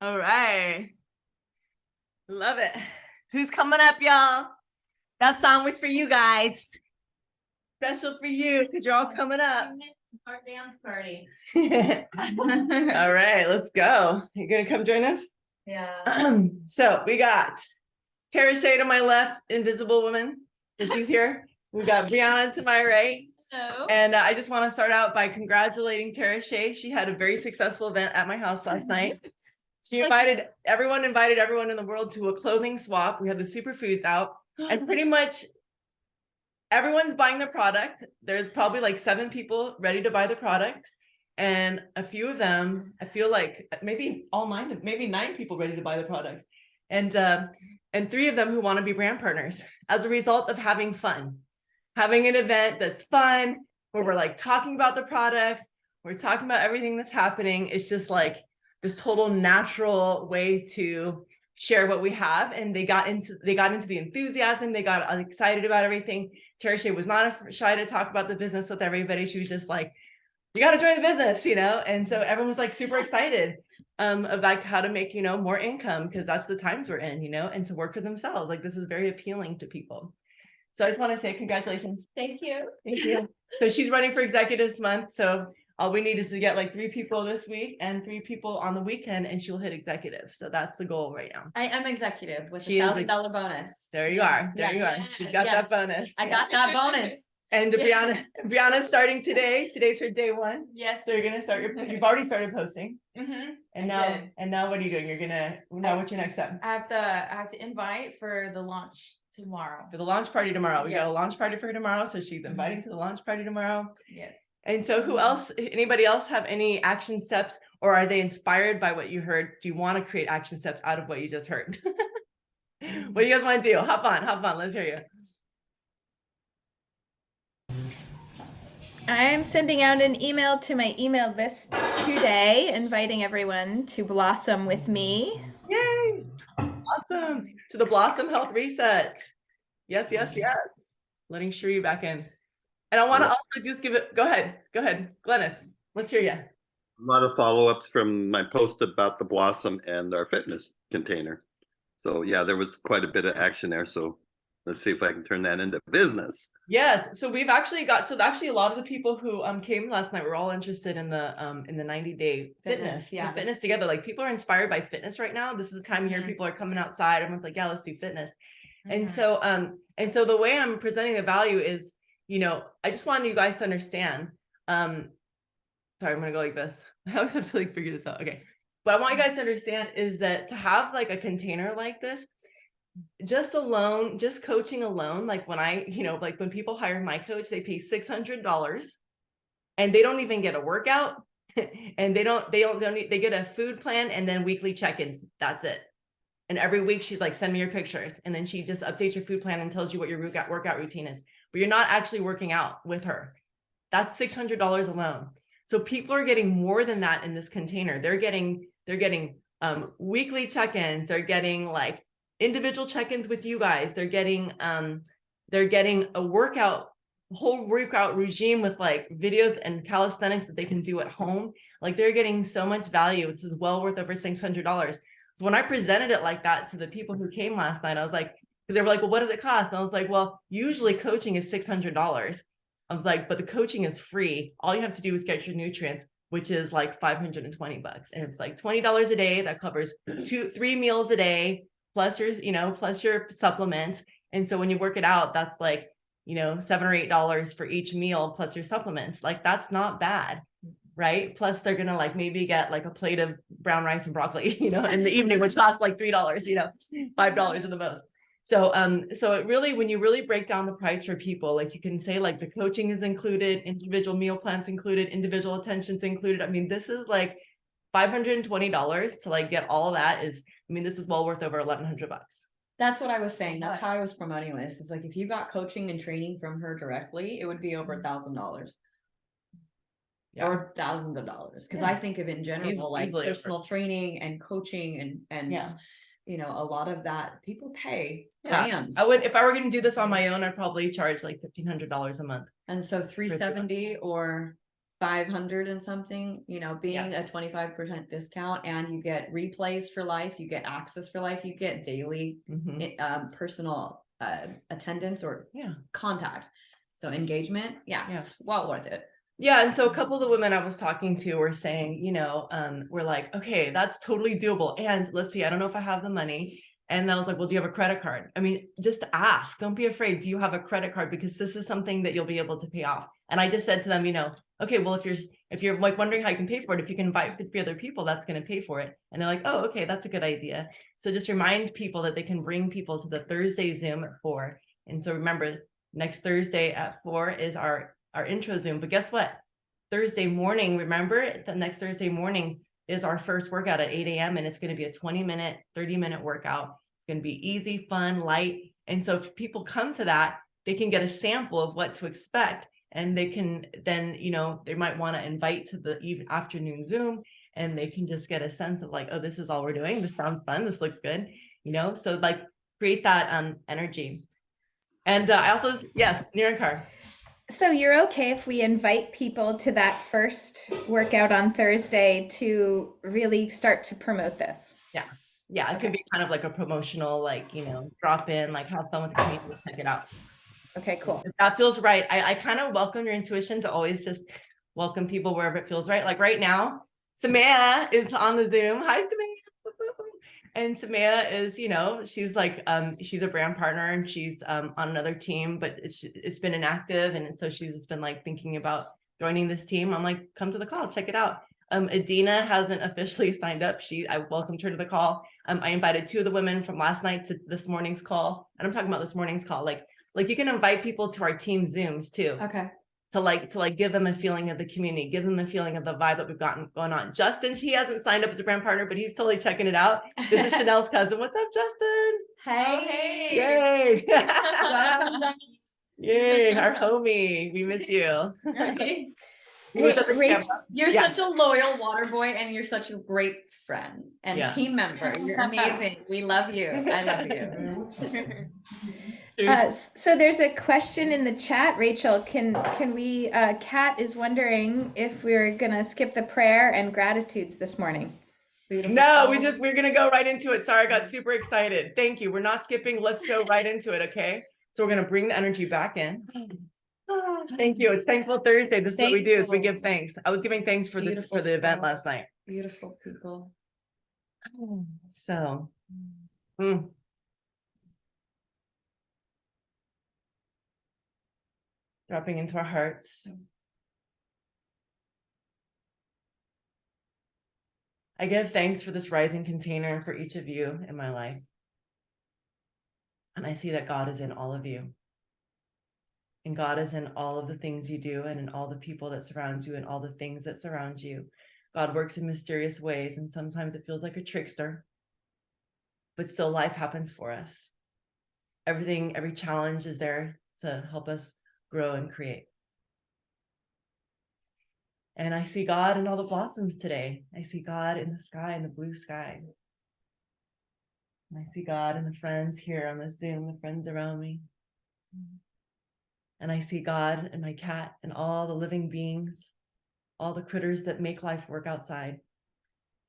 All right. Love it. Who's coming up, y'all? That song was for you guys. Special for you because you're all coming up. Our dance party. All right, let's go. You gonna come join us? Yeah. So we got Tara Shea to my left, Invisible Woman. She's here. We got Brianna to my right. Hello. And I just want to start out by congratulating Tara Shea. She had a very successful event at my house last night. She invited everyone in the world to a clothing swap. We had the superfoods out, and pretty much everyone's buying the product. There's probably like 7 people ready to buy the product. And a few of them, I feel like maybe 9 people ready to buy the product. And 3 of them who want to be brand partners as a result of having fun, having an event that's fun, where we're like talking about the products, we're talking about everything that's happening. It's just like this total natural way to share what we have. And they got into the enthusiasm. They got excited about everything. Tara Shea was not shy to talk about the business with everybody. She was just like, you got to join the business, And so everyone was like super excited about how to make, more income, because that's the times we're in, and to work for themselves. Like, this is very appealing to people. So I just want to say congratulations. Thank you. Thank you. So she's running for executive this month. So all we need is to get like 3 people this week and 3 people on the weekend, and she'll hit executive. So that's the goal right now. I am executive with She is $1,000 bonus. There you are. There you are. She's got that bonus. I got that bonus. And Brianna's starting today. Today's her day 1. Yes. So you're gonna start you've already started posting. And now what are you doing? What's your next step? I have to invite for the launch tomorrow. For the launch party tomorrow. We got a Yes. launch party for her tomorrow. So she's inviting to the launch party tomorrow. Yes. And so anybody else have any action steps, or are they inspired by what you heard? Do you want to create action steps out of what you just heard? What do you guys want to do? Hop on. Let's hear you. I'm sending out an email to my email list today, inviting everyone to blossom with me. Yay! Awesome. To the Blossom Health Reset. Yes. Letting Shri back in. And I want to also just go ahead, Glennis, let's hear you. A lot of follow-ups from my post about the Blossom and our fitness container. So yeah, there was quite a bit of action there. So let's see if I can turn that into business. Yes. So we've actually a lot of the people who came last night were all interested in the 90-day fitness. Yeah. Fitness together. Like, people are inspired by fitness right now. This is the time of year people are coming outside. Everyone's like, yeah, let's do fitness. And so the way I'm presenting the value is, I just wanted you guys to understand. Sorry, I'm gonna go like this. I always have to like figure this out. Okay. But I want you guys to understand is that to have like a container like this, just coaching alone, like when people hire my coach, they pay $600 and they don't even get a workout and they get a food plan and then weekly check-ins. That's it. And every week she's like, send me your pictures. And then she just updates your food plan and tells you what your workout routine is, but you're not actually working out with her. That's $600 alone. So people are getting more than that in this container. They're getting weekly check-ins. They're getting like individual check-ins with you guys. They're getting a whole workout regime with like videos and calisthenics that they can do at home. Like, they're getting so much value. This is well worth over $600. So when I presented it like that to the people who came last night, I was like, because they were like, well, what does it cost? And I was like, well, usually coaching is $600. I was like, but the coaching is free. All you have to do is get your nutrients, which is like $520. And it's like $20 a day. That covers 3 meals a day, plus your supplements. And so when you work it out, that's like, $7 or $8 for each meal plus your supplements. Like, that's not bad. Right. Plus they're going to like maybe get like a plate of brown rice and broccoli, in the evening, which costs like $3, $5 at the most. So it really, when you really break down the price for people, like, you can say like the coaching is included, individual meal plans included, individual attentions included. I mean, this is like $520 to like get all that this is well worth over $1,100. That's what I was saying. That's how I was promoting this. It's like, if you got coaching and training from her directly, it would be over $1,000. Yeah. Or thousands of dollars, because I think of in general like personal training and coaching and a lot of that people pay brands. I would, if I were going to do this on my own, I'd probably charge like $1,500 a month. And so $370 or 500 and something, being a 25% discount, and you get replays for life, you get access for life, you get daily personal attendance or contact. So engagement, it's well worth it. Yeah. And so a couple of the women I was talking to were saying, we're like, okay, that's totally doable. And let's see, I don't know if I have the money. And I was like, well, do you have a credit card? I mean, just ask, don't be afraid. Do you have a credit card? Because this is something that you'll be able to pay off. And I just said to them, okay, well, if you're like wondering how you can pay for it, if you can invite 50 other people, that's going to pay for it. And they're like, oh, okay, that's a good idea. So just remind people that they can bring people to the Thursday Zoom at 4. And so remember, next Thursday at 4 is our intro Zoom. But guess what? Thursday morning, remember, the next Thursday morning is our first workout at 8 a.m. And it's going to be a 20-minute, 30-minute workout. It's going to be easy, fun, light. And so if people come to that, they can get a sample of what to expect. And they can then, they might want to invite to the afternoon Zoom, and they can just get a sense of like, oh, this is all we're doing. This sounds fun. This looks good. So like create that energy. And I also, yes, Niranjar. So you're okay if we invite people to that first workout on Thursday to really start to promote this? Yeah, it could be kind of like a promotional, like, drop in, like have fun with the community, check it out. Okay, cool. If that feels right. I kind of welcome your intuition to always just welcome people wherever it feels right. Like right now, Samea is on the Zoom. Hi, Samea. And Samea is, she's like, she's a brand partner, and she's on another team, but it's been inactive. And so she's just been like thinking about joining this team. I'm like, come to the call, check it out. Edina hasn't officially signed up. I welcomed her to the call. I invited 2 of the women from last night to this morning's call. And I'm talking about this morning's call. Like you can invite people to our team Zooms too. Okay. To give them a feeling of the community, give them a feeling of the vibe that we've gotten going on. Justin, he hasn't signed up as a brand partner, but he's totally checking it out. This is Chanel's cousin. What's up, Justin? Hey. Yay. Yay, our homie. We miss you. You're such a loyal water boy, and you're such a great friend and team member. You're amazing. We love you. I love you. So there's a question in the chat, Rachel. Can we? Kat is wondering if we're gonna skip the prayer and gratitudes this morning. No, we're gonna go right into it. Sorry, I got super excited. Thank you. We're not skipping. Let's go right into it. Okay. So we're gonna bring the energy back in. Thank you. It's Thankful Thursday. This is what we do, is we give thanks. I was giving thanks for the event last night. Beautiful people. So dropping into our hearts. I give thanks for this rising container and for each of you in my life. And I see that God is in all of you. And God is in all of the things you do, and in all the people that surround you, and all the things that surround you. God works in mysterious ways, and sometimes it feels like a trickster, but still life happens for us. Every challenge is there to help us grow and create. And I see God in all the blossoms today. I see God in the sky, in the blue sky. And I see God in the friends here on the Zoom, the friends around me. And I see God and my cat and all the living beings, all the critters that make life work outside,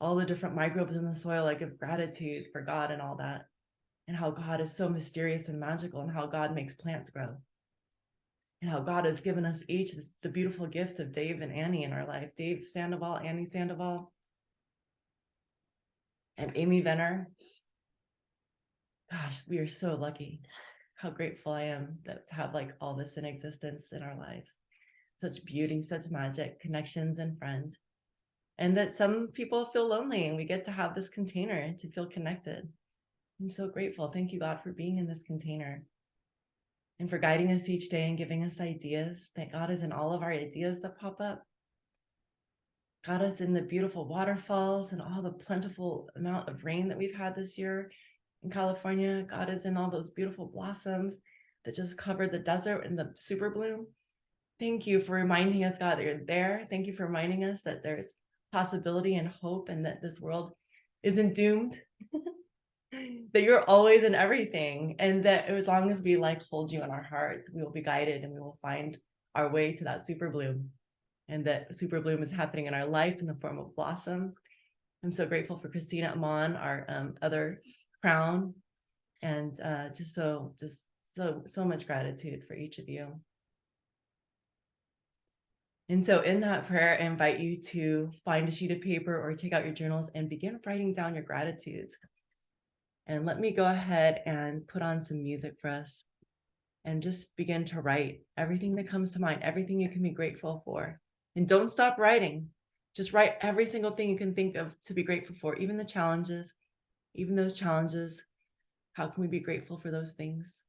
all the different microbes in the soil. I give gratitude for God and all that, and how God is so mysterious and magical, and how God makes plants grow, and how God has given us each the beautiful gift of Dave and Annie in our life. Dave Sandoval, Annie Sandoval, and Amy Venner. Gosh, we are so lucky. How grateful I am to have like all this in existence in our lives. Such beauty, such magic, connections and friends. And that some people feel lonely, and we get to have this container to feel connected. I'm so grateful. Thank you, God, for being in this container and for guiding us each day and giving us ideas. Thank God is in all of our ideas that pop up. God is in the beautiful waterfalls and all the plentiful amount of rain that we've had this year in California. God is in all those beautiful blossoms that just covered the desert in the super bloom. Thank you for reminding us, God, that you're there. Thank you for reminding us that there's possibility and hope, and that this world isn't doomed, that you're always in everything. And that as long as we hold you in our hearts, we will be guided, and we will find our way to that super bloom. and that super bloom is happening in our life in the form of blossoms. I'm so grateful for Christina Amon, our other crown, and just so much gratitude for each of you. And so in that prayer, I invite you to find a sheet of paper or take out your journals and begin writing down your gratitudes. And let me go ahead and put on some music for us and just begin to write everything that comes to mind, everything you can be grateful for. And don't stop writing. Just write every single thing you can think of to be grateful for, even the challenges, even those challenges. How can we be grateful for those things?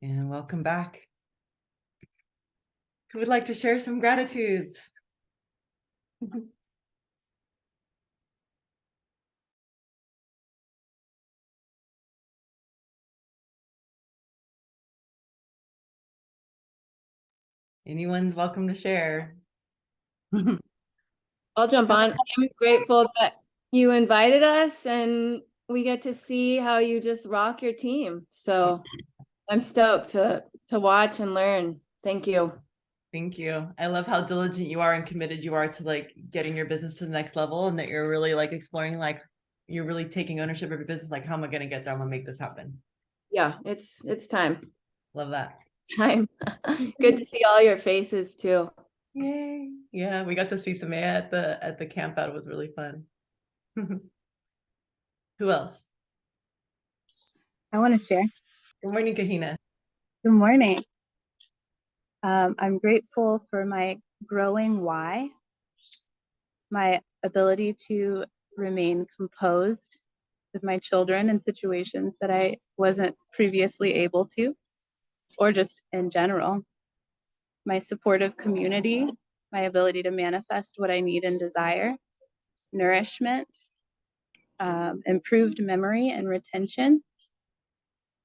And welcome back. Who would like to share some gratitudes? Anyone's welcome to share. I'll jump on. I'm grateful that you invited us and we get to see how you just rock your team. So I'm stoked to watch and learn. Thank you. Thank you. I love how diligent you are and committed you are to like getting your business to the next level, and that you're really like exploring, like you're really taking ownership of your business. Like, how am I going to get there? I'm going to make this happen. Yeah, it's time. Love that. Time. Good to see all your faces too. Yay. Yeah, we got to see Samea at the camp out. It was really fun. Who else? I want to share. Good morning, Kahina. Good morning. I'm grateful for my growing why, my ability to remain composed with my children in situations that I wasn't previously able to, or just in general, my supportive community, my ability to manifest what I need and desire, nourishment, improved memory and retention.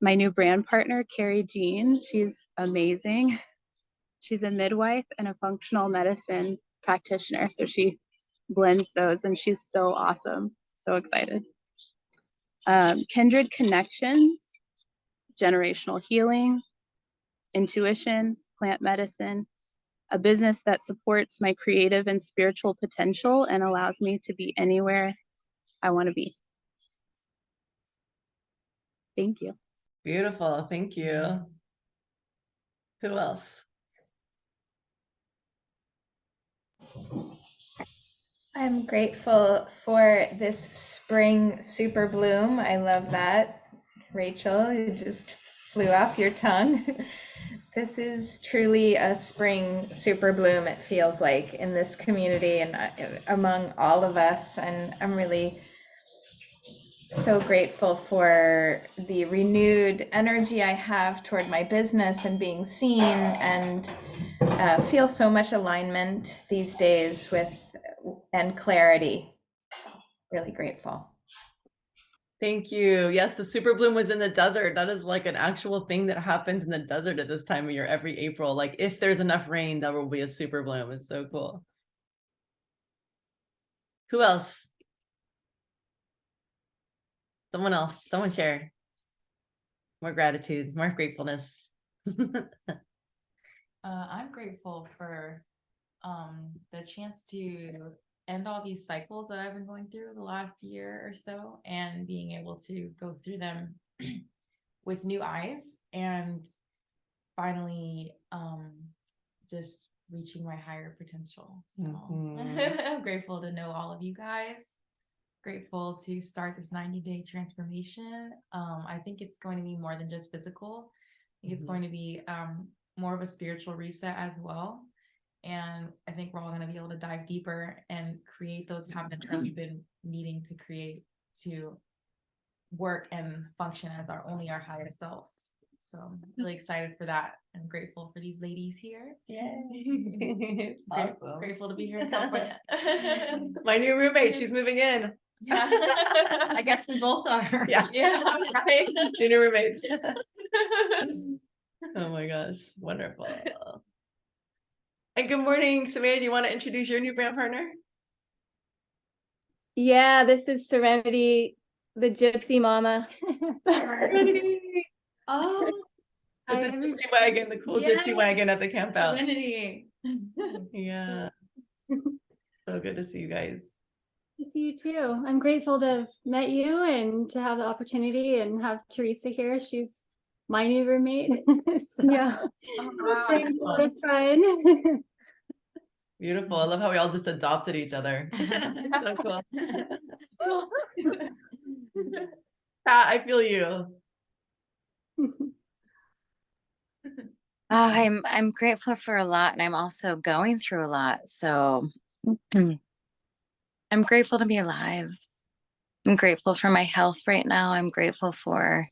My new brand partner, Carrie Jean, she's amazing. She's a midwife and a functional medicine practitioner. So she blends those and she's so awesome. So excited. Kindred connections, generational healing, intuition, plant medicine, a business that supports my creative and spiritual potential and allows me to be anywhere I want to be. Thank you. Beautiful. Thank you. Who else? I'm grateful for this spring super bloom. I love that. Rachel, it just flew off your tongue. This is truly a spring super bloom, it feels like, in this community and among all of us. And I'm really so grateful for the renewed energy I have toward my business and being seen, and feel so much alignment these days with and clarity. So really grateful. Thank you. Yes, the super bloom was in the desert. That is like an actual thing that happens in the desert at this time of year every April. Like if there's enough rain, there will be a super bloom. It's so cool. Who else? Someone else. Someone share. More gratitude, more gratefulness. I'm grateful for the chance to end all these cycles that I've been going through the last year or so, and being able to go through them with new eyes and finally just reaching my higher potential. So I'm grateful to know all of you guys. Grateful to start this 90-day transformation. I think it's going to be more than just physical. I think it's going to be more of a spiritual reset as well. And I think we're all going to be able to dive deeper and create those habits that we've been needing to create to work and function as our higher selves. So I'm really excited for that. I'm grateful for these ladies here. Yay. Awesome. Grateful to be here in California. My new roommate, she's moving in. Yeah. I guess we both are. Yeah. Yeah. Right. 2 new roommates. Oh my gosh. Wonderful. And good morning, Samea. Do you want to introduce your new brand partner? Yeah, this is Serenity, the gypsy mama. Serenity. Oh, With the gypsy wagon, the cool gypsy wagon at the camp out. Serenity. Yeah. So good to see you guys. To see you too. I'm grateful to have met you and to have the opportunity and have Teresa here. She's my new roommate. So Yeah. it's fun. Beautiful. I love how we all just adopted each other. So cool. Pat, I feel you. I'm grateful for a lot, and I'm also going through a lot. So I'm grateful to be alive. I'm grateful for my health right now. I'm grateful for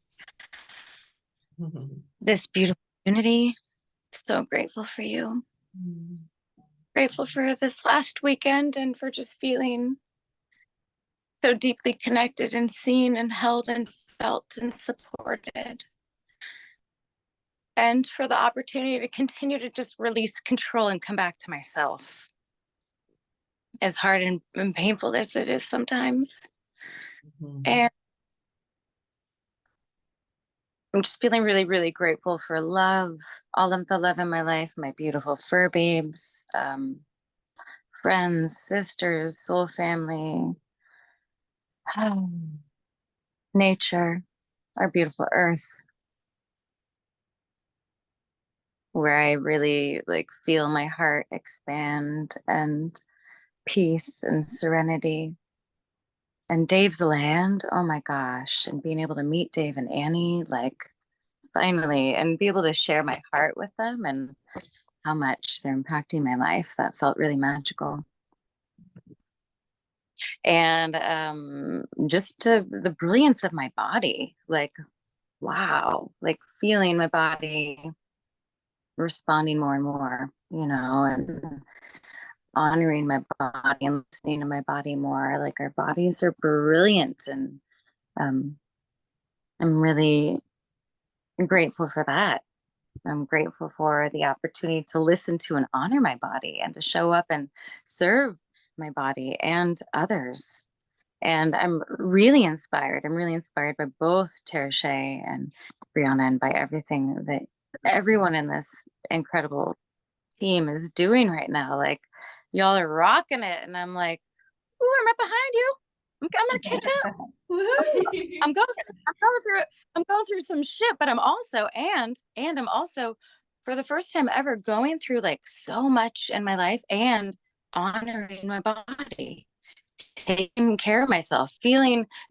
this beautiful Unity, so grateful for you. Grateful for this last weekend and for just feeling so deeply connected and seen and held and felt and supported. And for the opportunity to continue to just release control and come back to myself. As hard and painful as it is sometimes. And I'm just feeling really, really grateful for love, all of the love in my life, my beautiful fur babes, friends, sisters, soul family, nature, our beautiful earth, where I really like feel my heart expand and peace and serenity. And Dave's land, oh my gosh, and being able to meet Dave and Annie, like finally, and be able to share my heart with them and how much they're impacting my life, that felt really magical. And just the brilliance of my body, like, wow, like feeling my body responding more and more, you know, and honoring my body and listening to my body more. Like our bodies are brilliant, and I'm really grateful for that. I'm grateful for the opportunity to listen to and honor my body and to show up and serve my body and others. And I'm really inspired. I'm really inspired by both Tereshe and Brianna, and by everything that everyone in this incredible team is doing right now. Like, y'all are rocking it. And I'm like, ooh, I'm right behind you. I'm gonna catch up. I'm going through some shit, but I'm also for the first time ever going through like so much in my life and honoring my body, taking care of myself,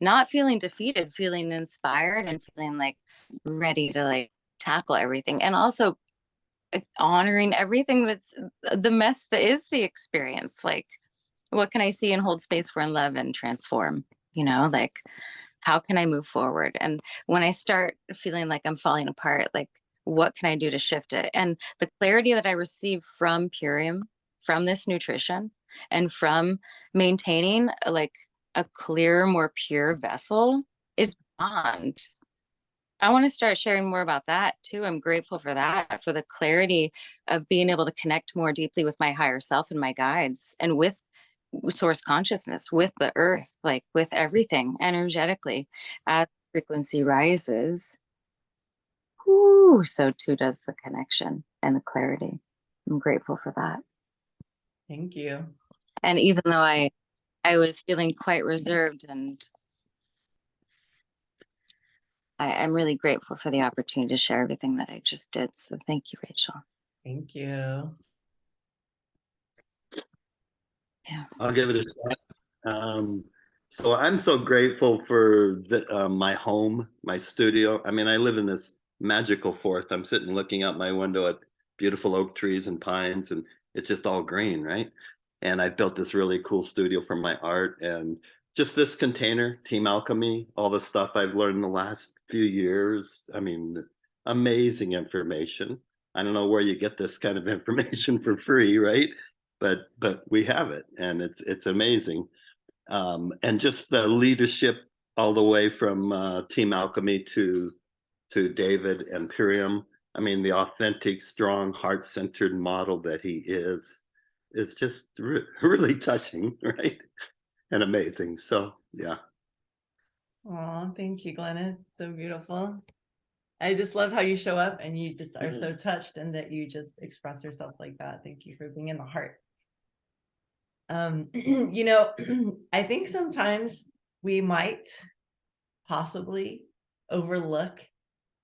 not feeling defeated, feeling inspired and feeling like ready to like tackle everything, and also honoring everything that's the mess that is the experience. Like, what can I see and hold space for and love and transform? You know, like, how can I move forward? And when I start feeling like I'm falling apart, like, what can I do to shift it? And the clarity that I receive from Purium, from this nutrition, and from maintaining like a clearer, more pure vessel is beyond. I want to start sharing more about that too. I'm grateful for that, for the clarity of being able to connect more deeply with my higher self and my guides, and with source consciousness, with the earth, like with everything energetically. As frequency rises, whoo, so too does the connection and the clarity. I'm grateful for that. Thank you. And even though I was feeling quite reserved, and I'm really grateful for the opportunity to share everything that I just did. So thank you, Rachel. Thank you. Yeah. I'll give it a shot. So I'm so grateful for my home, my studio. I mean, I live in this magical forest. I'm sitting looking out my window at beautiful oak trees and pines, and it's just all green, right? And I've built this really cool studio for my art, and just this container, Team Alchemy, all the stuff I've learned in the last few years. I mean, amazing information. I don't know where you get this kind of information for free, right? But we have it, and it's amazing. And just the leadership all the way from Team Alchemy to David and Purium. I mean, the authentic, strong, heart-centered model that he is just really touching, right? And amazing. So yeah. Oh, thank you, Glenna. So beautiful. I just love how you show up and you just are so touched, and that you just express yourself like that. Thank you for being in the heart. You know, I think sometimes we might possibly overlook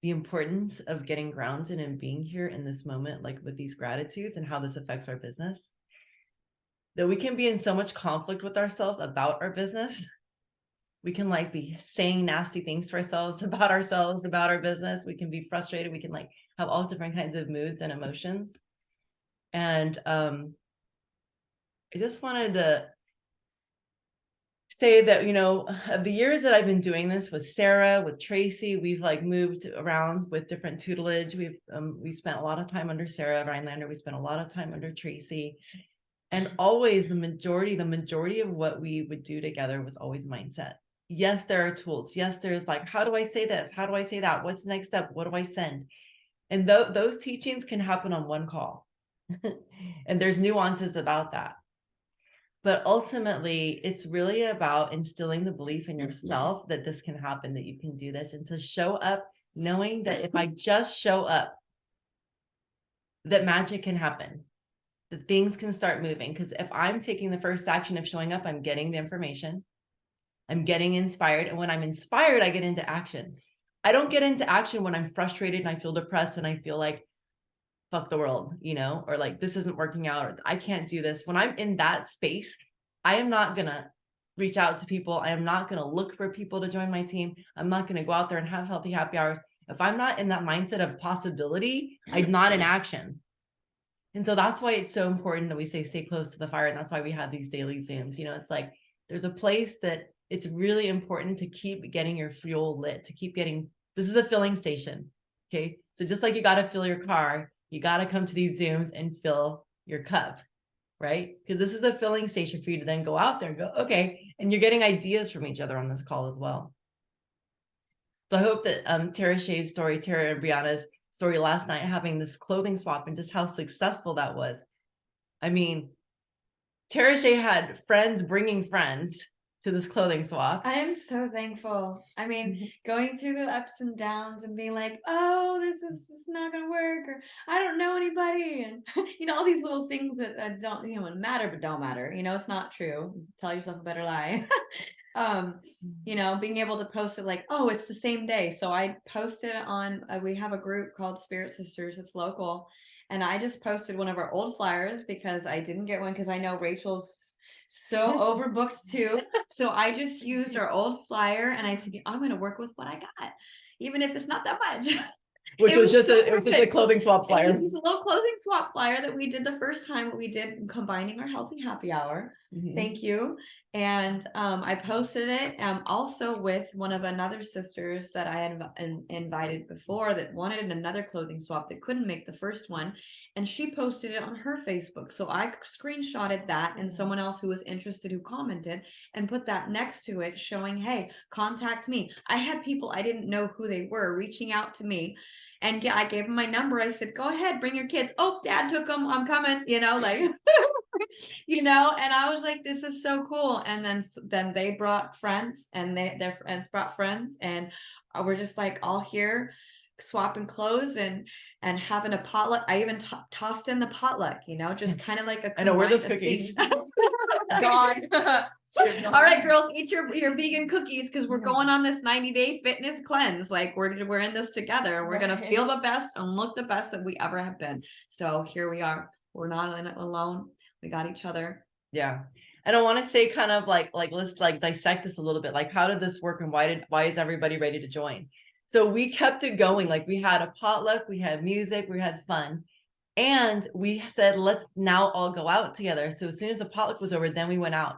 the importance of getting grounded and being here in this moment, like with these gratitudes and how this affects our business. That we can be in so much conflict with ourselves about our business. We can like be saying nasty things to ourselves, about our business. We can be frustrated. We can like have all different kinds of moods and emotions. And I just wanted to say that, you know, of the years that I've been doing this with Sarah, with Tracy, we've like moved around with different tutelage. We spent a lot of time under Sarah Rhinelander. We spent a lot of time under Tracy. And always the majority of what we would do together was always mindset. Yes, there are tools. Yes, there's like, how do I say this? How do I say that? What's the next step? What do I send? And those teachings can happen on one call. And there's nuances about that. But ultimately, it's really about instilling the belief in yourself that this can happen, that you can do this, and to show up knowing that if I just show up, that magic can happen, that things can start moving. Because if I'm taking the first action of showing up, I'm getting the information, I'm getting inspired. And when I'm inspired, I get into action. I don't get into action when I'm frustrated and I feel depressed and I feel like, fuck the world, you know, or like this isn't working out, or I can't do this. When I'm in that space, I am not gonna reach out to people. I am not gonna look for people to join my team. I'm not gonna go out there and have healthy happy hours. If I'm not in that mindset of possibility, I'm not in action. And so that's why it's so important that we stay close to the fire. And that's why we have these daily Zooms. You know, it's like there's a place that it's really important to keep getting your fuel lit, to keep getting, this is a filling station. Okay. So just like you got to fill your car, you got to come to these Zooms and fill your cup, right? Because this is a filling station for you to then go out there and go, okay. And you're getting ideas from each other on this call as well. So I hope that Tara Shea's story, Tara and Brianna's story last night, having this clothing swap and just how successful that was. I mean, Tara Shea had friends bringing friends to this clothing swap. I am so thankful. I mean, going through the ups and downs and being like, oh, this is just not gonna work, or I don't know anybody, and you know, all these little things that don't, you know, matter but don't matter. You know, it's not true. Tell yourself a better lie. You know, being able to post it like, oh, it's the same day. So I posted on, we have a group called Spirit Sisters. It's local. And I just posted one of our old flyers because I didn't get one because I know Rachel's so overbooked too. So I just used our old flyer and I said, I'm going to work with what I got, even if it's not that much. Which was just a clothing swap flyer. It was a little clothing swap flyer that we did the first time we did combining our healthy happy hour. Thank you. And I posted it also with one of another sisters that I had invited before that wanted another clothing swap that couldn't make the first one. And she posted it on her Facebook. So I screenshotted that and someone else who was interested who commented and put that next to it showing, hey, contact me. I had people I didn't know who they were reaching out to me. And I gave them my number. I said, go ahead, bring your kids. Oh, dad took them. I'm coming, you know, like, you know, and I was like, this is so cool. And then they brought friends and their friends brought friends. And we're just like all here swapping clothes and having a potluck. I even tossed in the potluck, you know, just kind of like a, I know, where are those cookies? God. All right, girls, eat your vegan cookies because we're going on this 90-day fitness cleanse. Like we're in this together. We're gonna feel the best and look the best that we ever have been. So here we are. We're not in it alone. We got each other. Yeah. And I want to say kind of like let's like dissect this a little bit. Like, how did this work and why is everybody ready to join? So we kept it going. Like we had a potluck, we had music, we had fun. And we said, let's now all go out together. So as soon as the potluck was over, then we went out.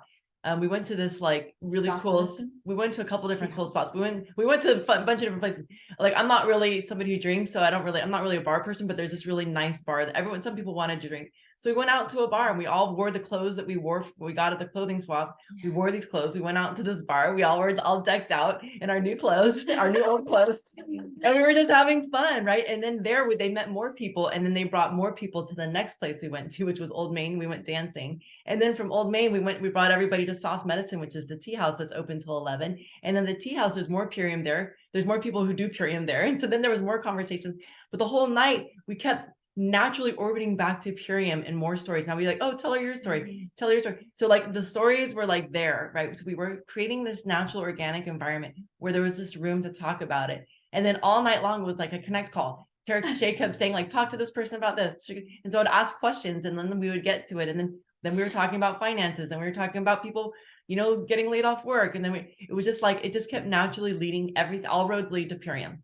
We went to this like really cool. We went to a couple different cool spots. We went to a bunch of different places. Like I'm not really somebody who drinks, so I'm not really a bar person. But there's this really nice bar that some people wanted to drink. So we went out to a bar and we all wore the clothes that we wore. We got at the clothing swap. We wore these clothes. We went out to this bar. We all were all decked out in our new clothes, our new old clothes, and we were just having fun, right? And then they met more people, and then they brought more people to the next place we went to, which was Old Main. We went dancing, and then from Old Main we brought everybody to Soft Medicine, which is the tea house that's open till 11. And then the tea house, there's more Purium there. There's more people who do Purium there, and so then there was more conversations. But the whole night we kept naturally orbiting back to Purium and more stories. Now we like, oh, tell her your story, tell her your story. So like the stories were like there, right? So we were creating this natural organic environment where there was this room to talk about it. And then all night long was like a connect call. Tara Shea kept saying like, talk to this person about this. And so I'd ask questions and then we would get to it. And then we were talking about finances and we were talking about people, you know, getting laid off work. And then it was just like, it just kept naturally leading all roads lead to Purium.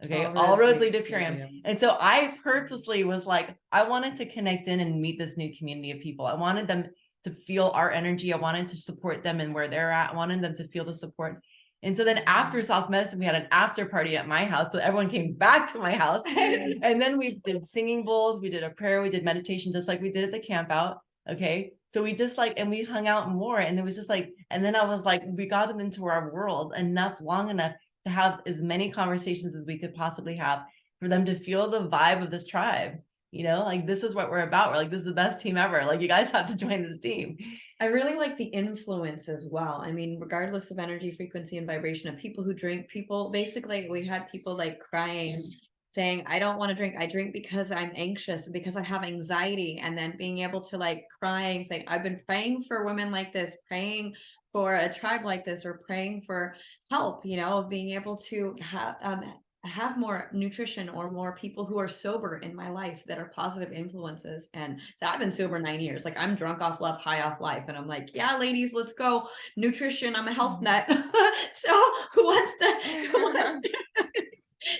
Okay, all roads lead to Purium. And so I purposely was like, I wanted to connect in and meet this new community of people. I wanted them to feel our energy. I wanted to support them and where they're at. I wanted them to feel the support. And so then after soft medicine, we had an after party at my house. So everyone came back to my house. And then we did singing bowls, we did a prayer, we did meditation, just like we did at the camp out. Okay. So we just like, and we hung out more, and it was just like, and then I was like, we got them into our world long enough to have as many conversations as we could possibly have for them to feel the vibe of this tribe. You know, like, this is what we're about. We're like, this is the best team ever. Like, you guys have to join this team. I really like the influence as well. I mean, regardless of energy, frequency, and vibration of people who drink, people, basically, we had people like crying, saying, I don't want to drink. I drink because I'm anxious, because I have anxiety. And then being able to like crying, saying, I've been praying for women like this, praying for a tribe like this, or praying for help, you know, being able to have more nutrition or more people who are sober in my life that are positive influences. And so I've been sober 9 years. Like, I'm drunk off love, high off life. And I'm like, yeah, ladies, let's go. Nutrition. I'm a health nut. So who wants to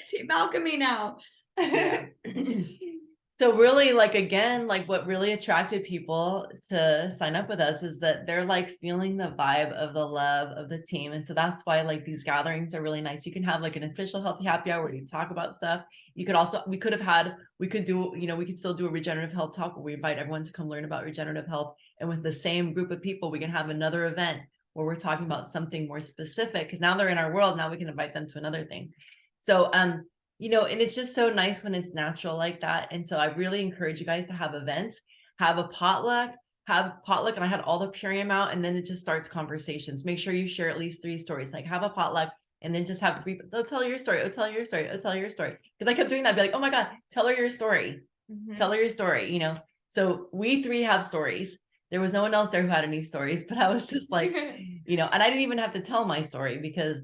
Team Alchemy now? Yeah. So really, like, again, like, what really attracted people to sign up with us is that they're like feeling the vibe of the love of the team. And so that's why like these gatherings are really nice. You can have like an official healthy happy hour where you talk about stuff. You could also, we could do, you know, we could still do a regenerative health talk where we invite everyone to come learn about regenerative health. And with the same group of people, we can have another event where we're talking about something more specific, because now they're in our world. Now we can invite them to another thing. So, you know, and it's just so nice when it's natural like that. And so I really encourage you guys to have events, have a potluck, and I had all the Purium out, and then it just starts conversations. Make sure you share at least 3 stories, like have a potluck and then just have 3, they'll tell your story. Tell your story. Because I kept doing that. I'd be like, oh my God, tell her your story. Tell her your story, you know? So we 3 have stories. There was no one else there who had any stories, but I was just like, you know, and I didn't even have to tell my story because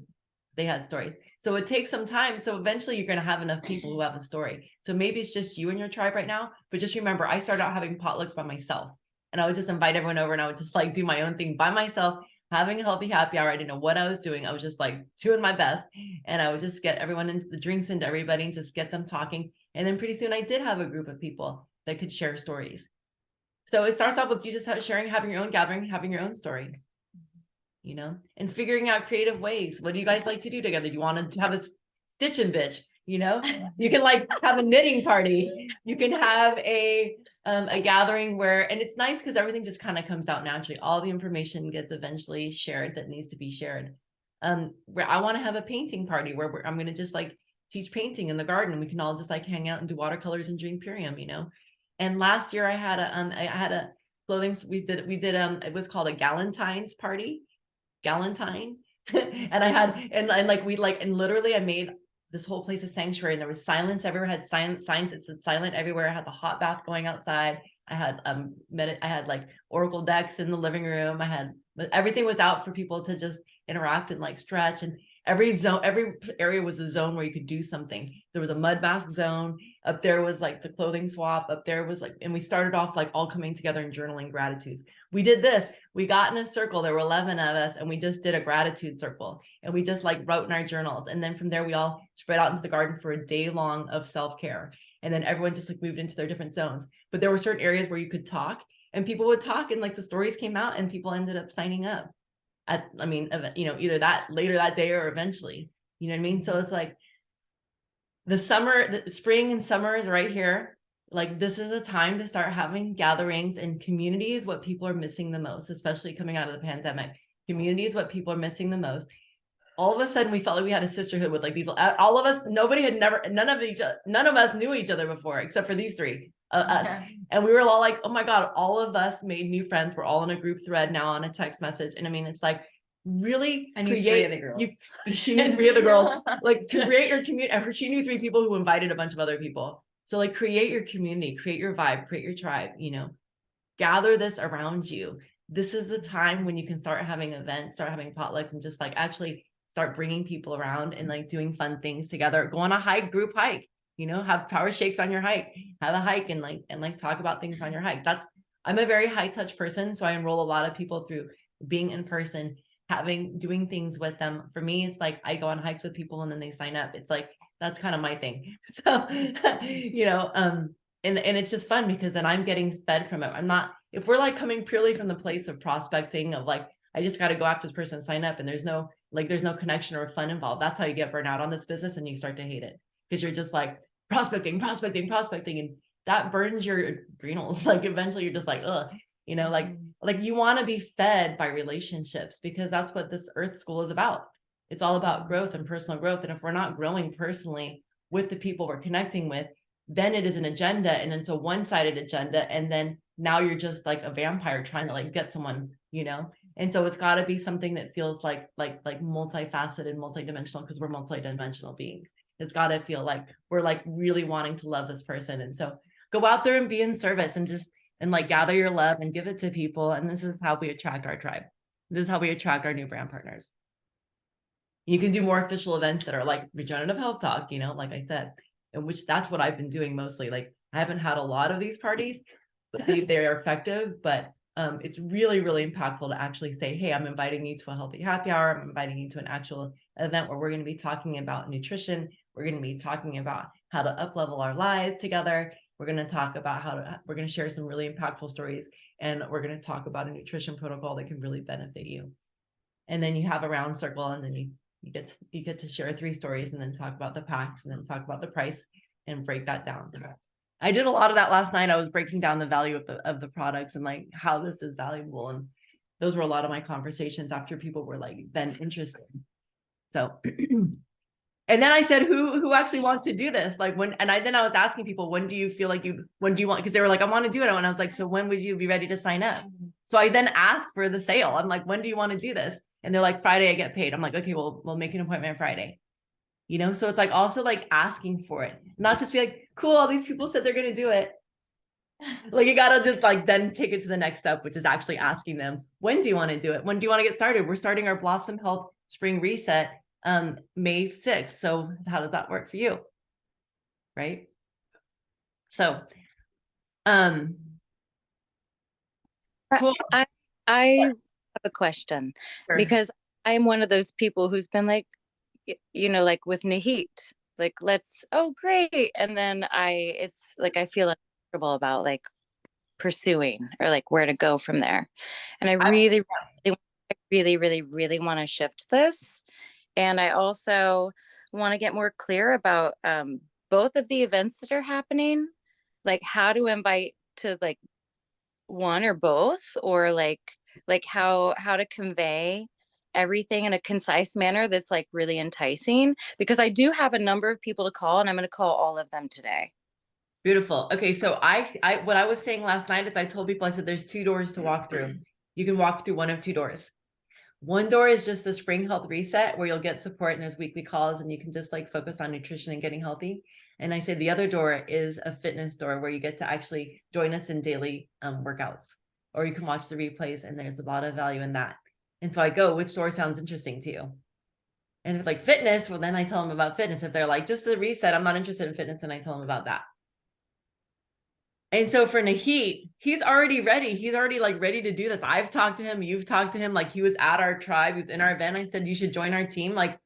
they had stories. So it takes some time. So eventually you're going to have enough people who have a story. So maybe it's just you and your tribe right now, but just remember, I started out having potlucks by myself, and I would just invite everyone over, and I would just like do my own thing by myself, having a healthy happy hour. I didn't know what I was doing. I was just like doing my best, and I would just get everyone into the drinks, into everybody, and just get them talking. And then pretty soon I did have a group of people that could share stories. So it starts off with you just sharing, having your own gathering, having your own story, you know, and figuring out creative ways. What do you guys like to do together? Do you want to have a stitch and bitch? You know, you can like have a knitting party. You can have a gathering where, and it's nice because everything just kind of comes out naturally. All the information gets eventually shared that needs to be shared. Where I want to have a painting party where I'm going to just like teach painting in the garden. We can all just like hang out and do watercolors and drink Purium, you know. And last year I had a clothing. We did it was called a Galentine's party. Galentine. And I had, and like, we like, and literally I made this whole place a sanctuary, and there was silence everywhere. I had signs that said silent everywhere. I had the hot bath going outside. I had I had like oracle decks in the living room. Everything was out for people to just interact and like stretch. And every area was a zone where you could do something. There was a mud mask zone. Up there was like the clothing swap. Up there was like, and we started off like all coming together and journaling gratitudes. We did this. We got in a circle. There were 11 of us, and we just did a gratitude circle, and we just like wrote in our journals. And then from there, we all spread out into the garden for a day long of self-care. And then everyone just like moved into their different zones. But there were certain areas where you could talk, and people would talk, and like the stories came out, and people ended up signing up you know, either later that day or eventually, you know what I mean? So it's like the spring and summer is right here. Like, this is a time to start having gatherings, and community is what people are missing the most, especially coming out of the pandemic. Community is what people are missing the most. All of a sudden we felt like we had a sisterhood with like these, all of us, none of us knew each other before, except for these 3, us. And we were all like, oh my God, all of us made new friends. We're all in a group thread now on a text message. And I mean, it's like, really create 3 of the girls. She knew 3 of the girls, like, create your community. She knew 3 people who invited a bunch of other people. So like, create your community, create your vibe, create your tribe, you know, gather this around you. This is the time when you can start having events, start having potlucks, and just like actually start bringing people around and like doing fun things together. Go on a group hike, you know, have power shakes on your hike, have a hike, and like talk about things on your hike. I'm a very high touch person. So I enroll a lot of people through being in person, doing things with them. For me, it's like, I go on hikes with people and then they sign up. It's like, that's kind of my thing. So, you know, and it's just fun because then I'm getting fed from it. if we're like coming purely from the place of prospecting of like, I just got to go after this person and sign up, and there's no connection or fun involved, that's how you get burnt out on this business, and you start to hate it because you're just like prospecting, and that burns your adrenals. Like eventually you're just like, ugh, you know, like you want to be fed by relationships, because that's what this Earth School is about. It's all about growth and personal growth. And if we're not growing personally with the people we're connecting with, then it is an agenda, and it's a one-sided agenda. And then now you're just like a vampire trying to like get someone, you know? And so it's got to be something that feels like multifaceted, multidimensional, because we're multidimensional beings. It's got to feel like we're like really wanting to love this person. And so go out there and be in service, and like gather your love and give it to people. And this is how we attract our tribe. This is how we attract our new brand partners. You can do more official events that are like regenerative health talk, you know, like I said, and which that's what I've been doing mostly. Like I haven't had a lot of these parties, but they're effective. But it's really, really impactful to actually say, hey, I'm inviting you to a healthy happy hour. I'm inviting you to an actual event where we're going to be talking about nutrition. We're going to be talking about how to up-level our lives together. We're going to talk about we're going to share some really impactful stories, and we're going to talk about a nutrition protocol that can really benefit you. And then you have a round circle, and then you get to share 3 stories, and then talk about the packs, and then talk about the price and break that down. I did a lot of that last night. I was breaking down the value of the products and like how this is valuable. And those were a lot of my conversations after people were like then interested. So, and then I said, who actually wants to do this? Like when, and then I was asking people, when do you feel like when do you want, because they were like, I want to do it. And I was like, so when would you be ready to sign up? So I then asked for the sale. I'm like, when do you want to do this? And they're like, Friday, I get paid. I'm like, okay, well, we'll make an appointment Friday. You know, so it's like also like asking for it, not just be like, cool, all these people said they're going to do it. Like you got to just like then take it to the next step, which is actually asking them, when do you want to do it? When do you want to get started? We're starting our Blossom Health Spring Reset May 6th. So how does that work for you? Right. So, cool. I have a question. Sure. Because I'm one of those people who's been like, you know, like with Nahit, like, oh, great. And then it's like, I feel uncomfortable about like pursuing or like where to go from there. And I really want to shift this. And I also want to get more clear about both of the events that are happening, like how to invite to like one or both, or like how to convey everything in a concise manner that's like really enticing, because I do have a number of people to call, and I'm going to call all of them today. Beautiful. Okay. So I what I was saying last night is I told people, I said, there's 2 doors to walk through. You can walk through one of 2 doors. One door is just the Spring Health Reset, where you'll get support and there's weekly calls and you can just like focus on nutrition and getting healthy. And I said the other door is a fitness door, where you get to actually join us in daily workouts, or you can watch the replays, and there's a lot of value in that. And so I go, which door sounds interesting to you? And if like fitness, well, then I tell them about fitness. If they're like, just the reset, I'm not interested in fitness, and I tell them about that. And so for Nahit, he's already ready. He's already like ready to do this. I've talked to him. You've talked to him. Like he was at our tribe. He was in our event. I said, you should join our team. Like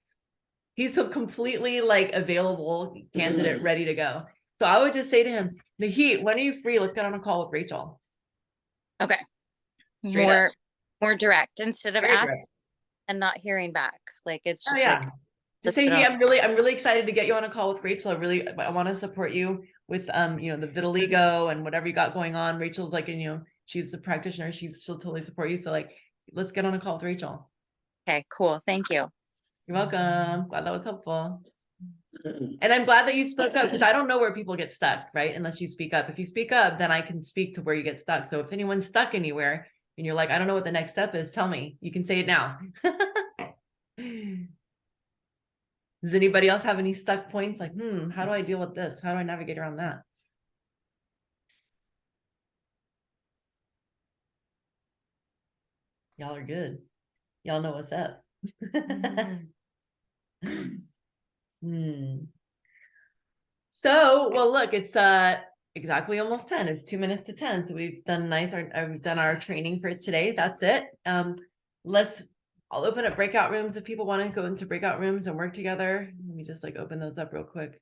he's so completely like available candidate, ready to go. So I would just say to him, Nahit, when are you free? Let's get on a call with Rachel. Okay. More direct, instead of asking and not hearing back. Like it's just like to say, hey, I'm really excited to get you on a call with Rachel. I want to support you with you know, the vitiligo and whatever you got going on. Rachel's like, and you know, she's the practitioner. She'll totally support you. So like, let's get on a call with Rachel. Okay, cool. Thank you. You're welcome. Glad that was helpful. And I'm glad that you spoke up, because I don't know where people get stuck, right? Unless you speak up. If you speak up, then I can speak to where you get stuck. So if anyone's stuck anywhere and you're like, I don't know what the next step is, tell me. You can say it now. Does anybody else have any stuck points? Like, how do I deal with this? How do I navigate around that? Y'all are good. Y'all know what's up. So, well, look, it's exactly almost 10. It's 2 minutes to 10. So we've done we've done our training for today. That's it. I'll open up breakout rooms if people want to go into breakout rooms and work together. Let me just like open those up real quick.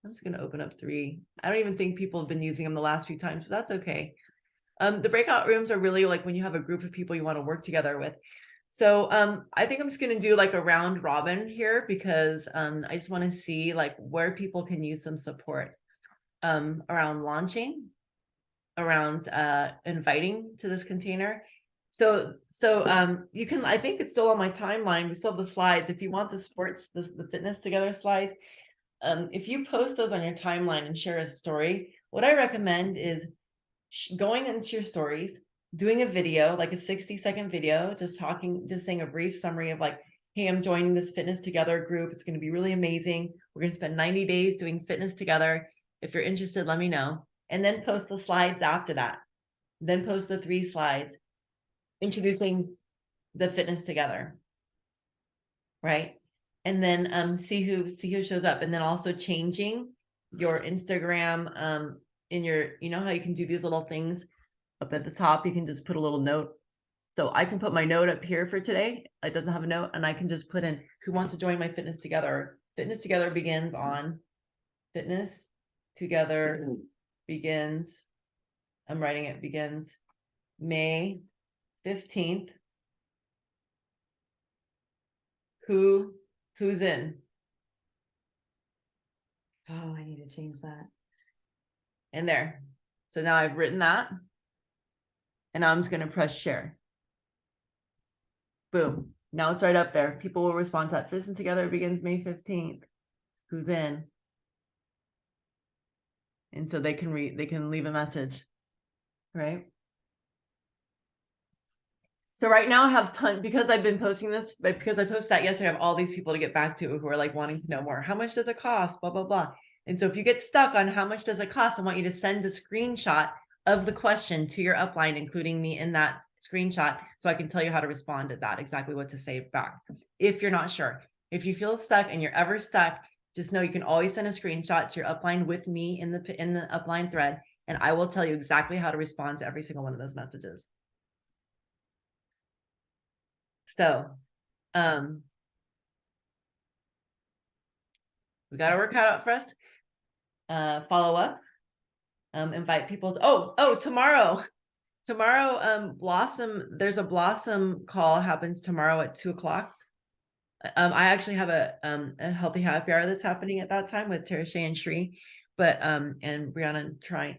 I'm just going to open up 3. I don't even think people have been using them the last few times, but that's okay. The breakout rooms are really like when you have a group of people you want to work together with. So I think I'm just going to do like a round robin here because I just want to see like where people can use some support around launching, around inviting to this container. So you can, I think it's still on my timeline. We still have the slides. If you want the sports, the fitness together slides, if you post those on your timeline and share a story, what I recommend is going into your stories, doing a video, like a 60-second video, just saying a brief summary of like, hey, I'm joining this fitness together group. It's going to be really amazing. We're going to spend 90 days doing fitness together. If you're interested, let me know. And then post the slides after that. Then post the 3 slides introducing the fitness together. Right. And then see who shows up. And then also changing your Instagram in your, you know how you can do these little things up at the top, you can just put a little note. So I can put my note up here for today. It doesn't have a note, and I can just put in who wants to join my fitness together. Fitness together begins on fitness together begins. I'm writing it begins May 15th. Who's in? Oh, I need to change that. And there. So now I've written that. And I'm just going to press share. Boom. Now it's right up there. People will respond to that. Fitness together begins May 15th. Who's in? And so they can leave a message. Right? So right now I have because I've been posting this, but because I posted that yesterday, I have all these people to get back to who are like wanting to know more. How much does it cost? Blah, blah, blah. And so if you get stuck on how much does it cost, I want you to send a screenshot of the question to your upline, including me in that screenshot, so I can tell you how to respond to that, exactly what to say back. If you're not sure, if you feel stuck and you're ever stuck, just know you can always send a screenshot to your upline with me in the upline thread, and I will tell you exactly how to respond to every single one of those messages. So, we got to work out first. Follow up. Invite people. Tomorrow, Blossom. There's a Blossom call happens tomorrow at 2:00. I actually have a healthy happy hour that's happening at that time with Thurs and Shri, but and Brianna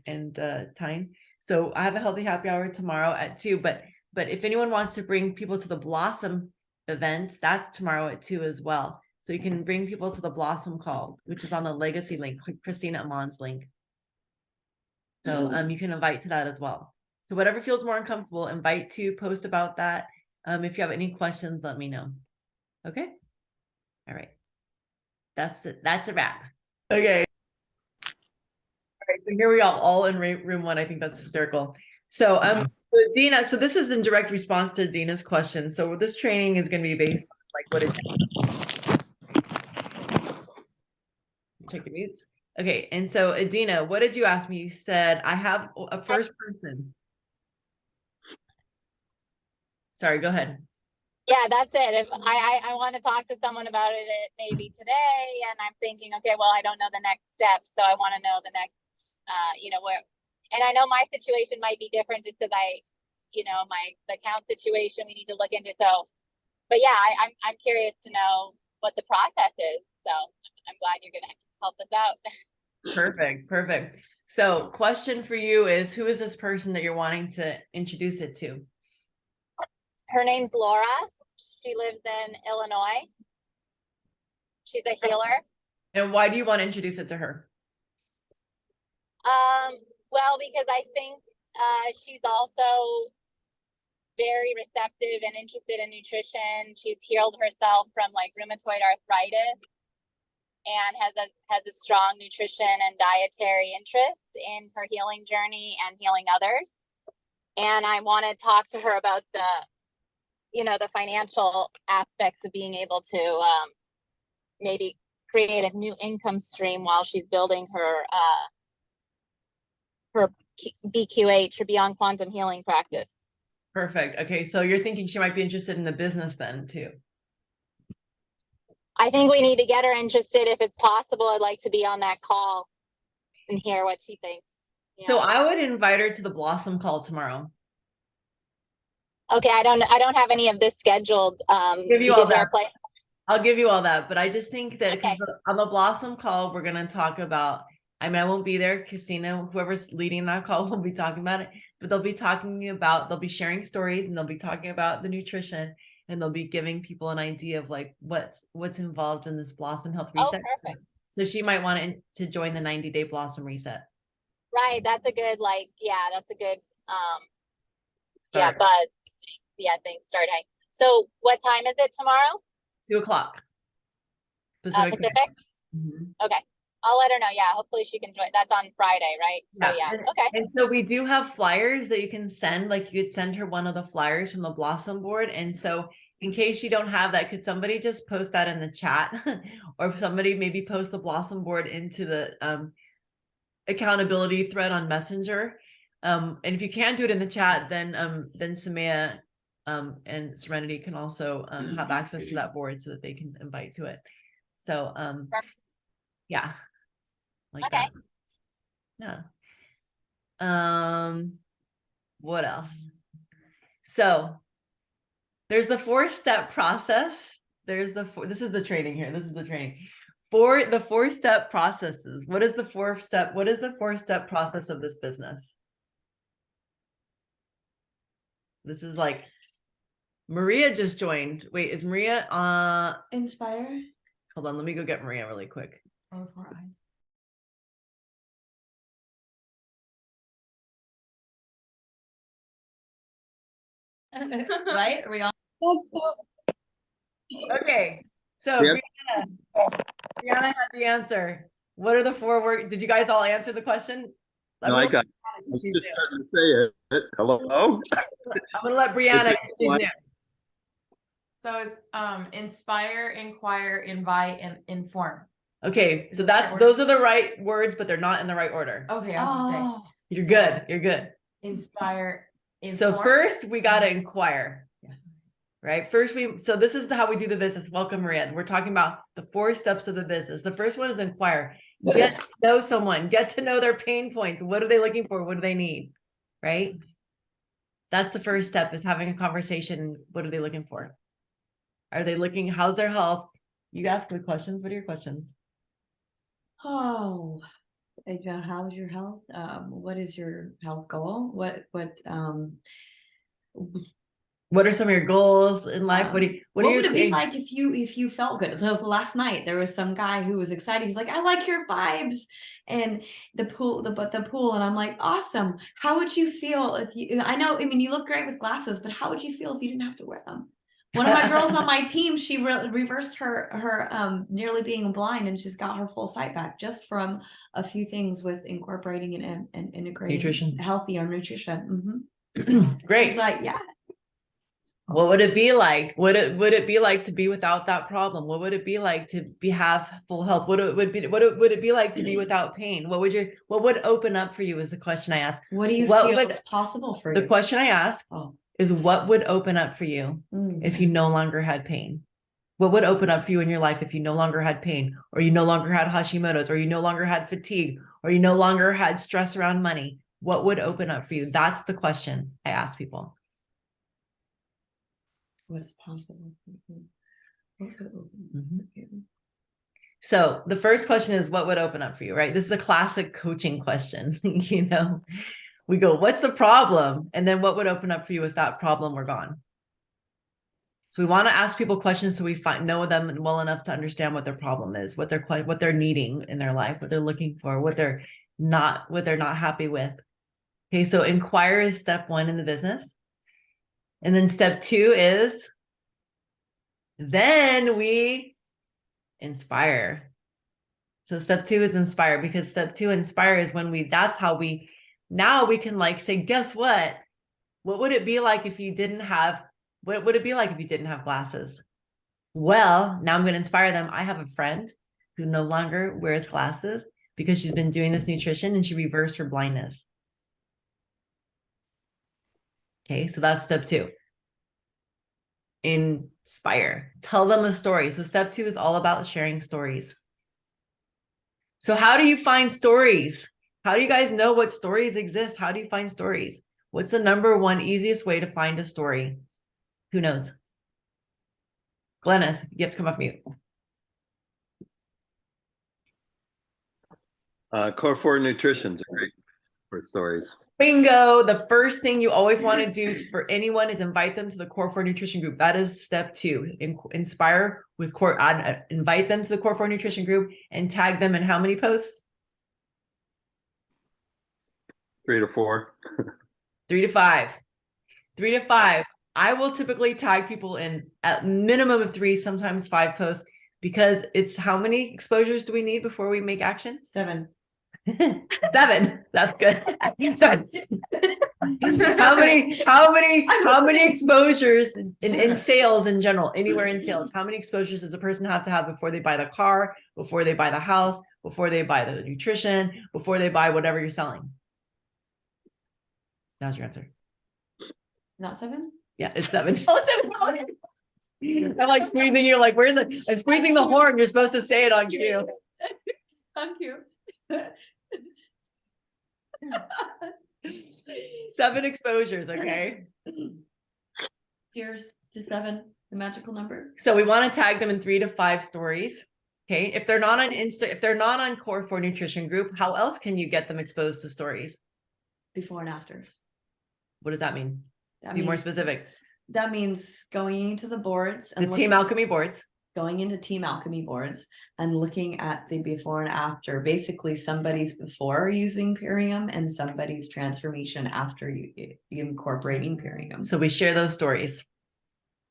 and Tyne. So I have a healthy happy hour tomorrow at 2. But if anyone wants to bring people to the Blossom event, that's tomorrow at 2 as well. So you can bring people to the Blossom call, which is on the Legacy link, click Christina Amon's link. So you can invite to that as well. So whatever feels more uncomfortable, invite to, post about that. If you have any questions, let me know. Okay. All right. That's it. That's a wrap. Okay. All right. So here we are all in room 1. I think that's hysterical. So Edina, so this is in direct response to Edina's question. So this training is going to be based on like what is check your mutes. Okay. And so Edina, what did you ask me? You said I have a first person. Sorry, go ahead. Yeah, that's it. If I want to talk to someone about it maybe today, and I'm thinking, okay, well, I don't know the next step, so I want to know the next, where. And I know my situation might be different just because the account situation we need to look into. So, but yeah, I'm curious to know what the process is. So I'm glad you're going to help us out. Perfect. So, question for you is, who is this person that you're wanting to introduce it to? Her name's Laura. She lives in Illinois. She's a healer. And why do you want to introduce it to her? Well, because I think she's also very receptive and interested in nutrition. She's healed herself from like rheumatoid arthritis and has a strong nutrition and dietary interest in her healing journey and healing others. And I want to talk to her about the financial aspects of being able to maybe create a new income stream while she's building her BQH, or Beyond Quantum Healing practice. Perfect. Okay, so you're thinking she might be interested in the business then too. I think we need to get her interested. If it's possible, I'd like to be on that call and hear what she thinks. So I would invite her to the Blossom call tomorrow. Okay, I don't have any of this scheduled. Give you all that. Play? I'll give you all that, but I just think that Okay. on the Blossom call, we're going to talk about, I mean, I won't be there. Christina, whoever's leading that call, will be talking about it, but they'll be sharing stories, and they'll be talking about the nutrition, and they'll be giving people an idea of like what's involved in this Blossom Health Reset. Oh, perfect. So she might want to join the 90-day Blossom Reset. Right. That's a good, that's a good, Start. thing. Start time. So what time is it tomorrow? 2:00 Pacific. Mm-hmm. Okay. I'll let her know. Yeah. Hopefully she can join. That's on Friday, right? So okay. And so we do have flyers that you can send, like you could send her one of the flyers from the Blossom board. And so in case you don't have that, could somebody just post that in the chat or somebody maybe post the Blossom board into the accountability thread on Messenger. And if you can't do it in the chat, then Samea and Serenity can also have access to that board so that they can invite to it. So yeah, like okay. that. Yeah. What else? So there's the 4-step process. There's this is the training here. This is the training. For the 4-step processes. What is the 4-step process of this business? This is like Maria just joined. Wait, is Maria Inspire? Hold on, let me go get Maria really quick. Oh, 4 eyes. Right? Are we on? Okay. So Yep. Brianna had the answer. What are the 4 words? Did you guys all answer the question? No, I got it. I was just starting to say it. Hello? I'm gonna let Brianna. She's new. So it's inspire, inquire, invite, and inform. Okay, so those are the right words, but they're not in the right order. Okay, I was gonna say You're good. You're good. inspire, inform. So first we gotta inquire. Right. First, so this is how we do the business. Welcome, Maria. We're talking about the 4 steps of the business. The first one is inquire. Get to know someone, get to know their pain points. What are they looking for? What do they need? Right. That's the first step, is having a conversation. What are they looking for? Are they looking, how's their health? You ask good questions. What are your questions? Oh, how's your health? What is your health goal? What are some of your goals in life? What would it be like if you felt good? So last night there was some guy who was excited. He's like, I like your vibes and the pool, and I'm like, awesome. How would you feel if you? I mean, you look great with glasses, but how would you feel if you didn't have to wear them? One of my girls on my team, she reversed her nearly being blind, and she's got her full sight back just from a few things with incorporating and integrating nutrition, healthier nutrition. Great. She's like, yeah. What would it be like? Would it be like to be without that problem? What would it be like to have full health? What would it be like to be without pain? What would open up for you is the question I ask. What do you feel is possible for you? The question I ask is, what would open up for you if you no longer had pain? What would open up for you in your life if you no longer had pain, or you no longer had Hashimoto's, or you no longer had fatigue, or you no longer had stress around money? What would open up for you? That's the question I ask people. What's possible? So the first question is, what would open up for you, right? This is a classic coaching question. We go, what's the problem? And then what would open up for you if that problem were gone? So we want to ask people questions so we know them well enough to understand what their problem is, what they're needing in their life, what they're looking for, what they're not happy with. Okay, so inquire is step 1 in the business. And then step 2 is, then we inspire. So step 2 is inspire, because step 2 inspire is when that's how now we can like say, guess what? What would it be like if you didn't have, what would it be like if you didn't have glasses? Well, now I'm going to inspire them. I have a friend who no longer wears glasses because she's been doing this nutrition and she reversed her blindness. Okay, so that's step 2. inspire. Tell them a story. So step 2 is all about sharing stories. So how do you find stories? How do you guys know what stories exist? How do you find stories? What's the number one easiest way to find a story? Who knows? Gleneth, you have to come off mute. Core 4 nutrition's a great for stories. Bingo. The first thing you always want to do for anyone is invite them to the Core 4 Nutrition group. That is step 2. Inspire with core. Invite them to the Core 4 Nutrition group and tag them in how many posts? 3 to 4. 3 to 5. 3 to 5. I will typically tag people in at minimum of 3, sometimes 5 posts, because it's how many exposures do we need before we make action? 7. 7. That's good. How many exposures in sales in general, anywhere in sales, how many exposures does a person have to have before they buy the car, before they buy the house, before they buy the nutrition, before they buy whatever you're selling? That's your answer. Not 7? Yeah, it's 7. Oh, 7. I'm like squeezing you, like, where's it? I'm squeezing the horn. You're supposed to say it on cue. On cue. 7 exposures, okay? Here's to 7, the magical number. So we want to tag them in 3 to 5 stories. Okay. If they're not on if they're not on Core 4 Nutrition group, how else can you get them exposed to stories? Before and afters. What does that mean? That Be more means- specific. That means going into the boards and The Team Alchemy boards. going into Team Alchemy boards and looking at the before and after, basically somebody's before using Purium and somebody's transformation after you incorporating Purium. So we share those stories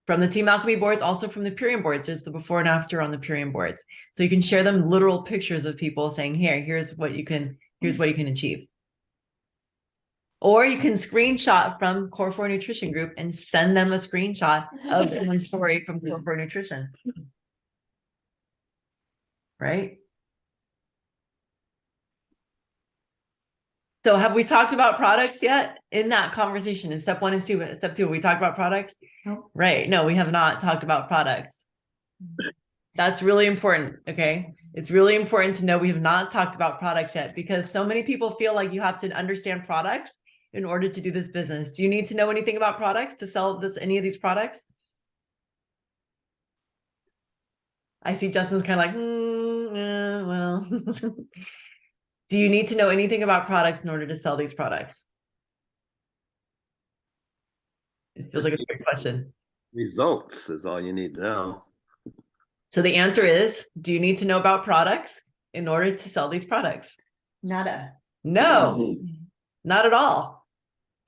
from the Team Alchemy boards, also from the Purium boards. There's the before and after on the Purium boards. So you can share them literal pictures of people saying, here's what you can achieve. Or you can screenshot from Core 4 Nutrition group and send them a screenshot of someone's story from Core 4 Nutrition. Right? So have we talked about products yet in that conversation in step 1 and 2? Step 2, we talked about products? Nope. Right. No, we have not talked about products. That's really important. Okay. It's really important to know we have not talked about products yet, because so many people feel like you have to understand products in order to do this business. Do you need to know anything about products to sell any of these products? I see Justin's kind of like, well, do you need to know anything about products in order to sell these products? It feels like a great question. Results is all you need to know. So the answer is, do you need to know about products in order to sell these products? Nada. No, not at all.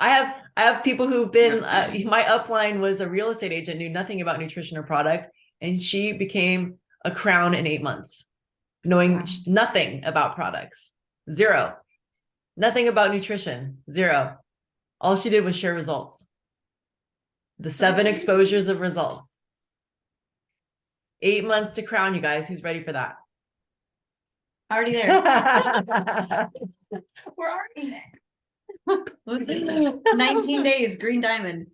I have people who've been, my upline was a real estate agent, knew nothing about nutrition or product, and she became a crown in 8 months, knowing nothing about products. 0. Nothing about nutrition. 0. All she did was share results. The 7 exposures of results. 8 months to crown, you guys. Who's ready for that? Already there. We're already there. What's this? 19 days, green diamond.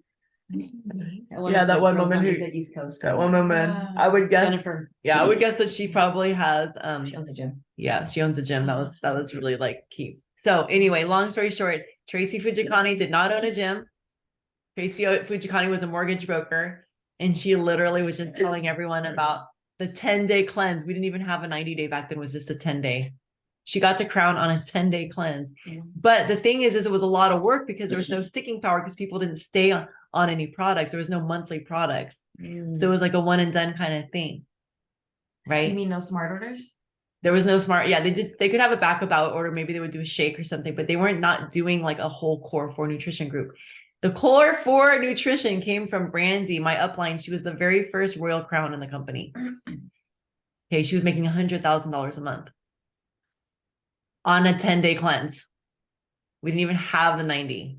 Yeah, that one woman who, the East Coast. that one woman, I would guess, Jennifer. yeah, I would guess that she probably has, She owns a gym. yeah, she owns a gym. That was really like key. So anyway, long story short, Tracy Fujikani did not own a gym. Tracy Fujikani was a mortgage broker, and she literally was just telling everyone about the 10-day cleanse. We didn't even have a 90-day back then. It was just a 10-day. She got to crown on a 10-day cleanse. But the thing is it was a lot of work because there was no sticking power, because people didn't stay on any products. There was no monthly products. So it was like a one and done kind of thing. Right? Do you mean no smart orders? There was no smart. Yeah, they could have a backup order. Maybe they would do a shake or something, but they weren't not doing like a whole Core 4 Nutrition group. The Core 4 Nutrition came from Brandy, my upline. She was the very first Royal Crown in the company. Okay, she was making $100,000 a month on a 10-day cleanse. We didn't even have the 90.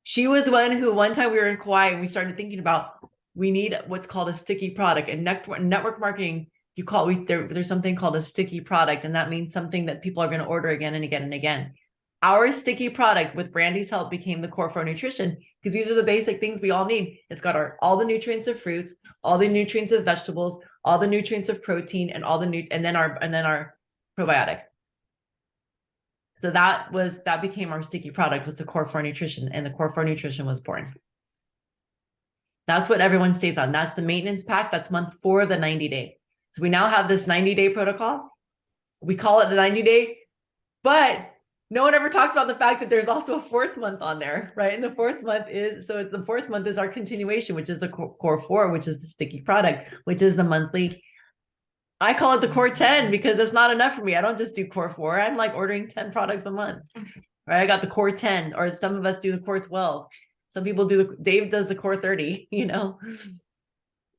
She was one time we were in Kauai and we started thinking about, we need what's called a sticky product. And network marketing, there's something called a sticky product, and that means something that people are going to order again and again and again. Our sticky product with Brandy's help became the core for nutrition, because these are the basic things we all need. It's got all the nutrients of fruits, all the nutrients of vegetables, all the nutrients of protein, and all the and then our probiotic. So that became our sticky product, was the core for nutrition, and the core for nutrition was born. That's what everyone stays on. That's the maintenance pack. That's month 4 of the 90-day. So we now have this 90-day protocol. We call it the 90-day, but no one ever talks about the fact that there's also a 4th month on there, right? And the 4th month is, so the 4th month is our continuation, which is the core 4, which is the sticky product, which is the monthly. I call it the core 10 because it's not enough for me. I don't just do core 4. I'm like ordering 10 products a month, right? I got the core 10, or some of us do the core 12. Some people do, Dave does the core 30, you know?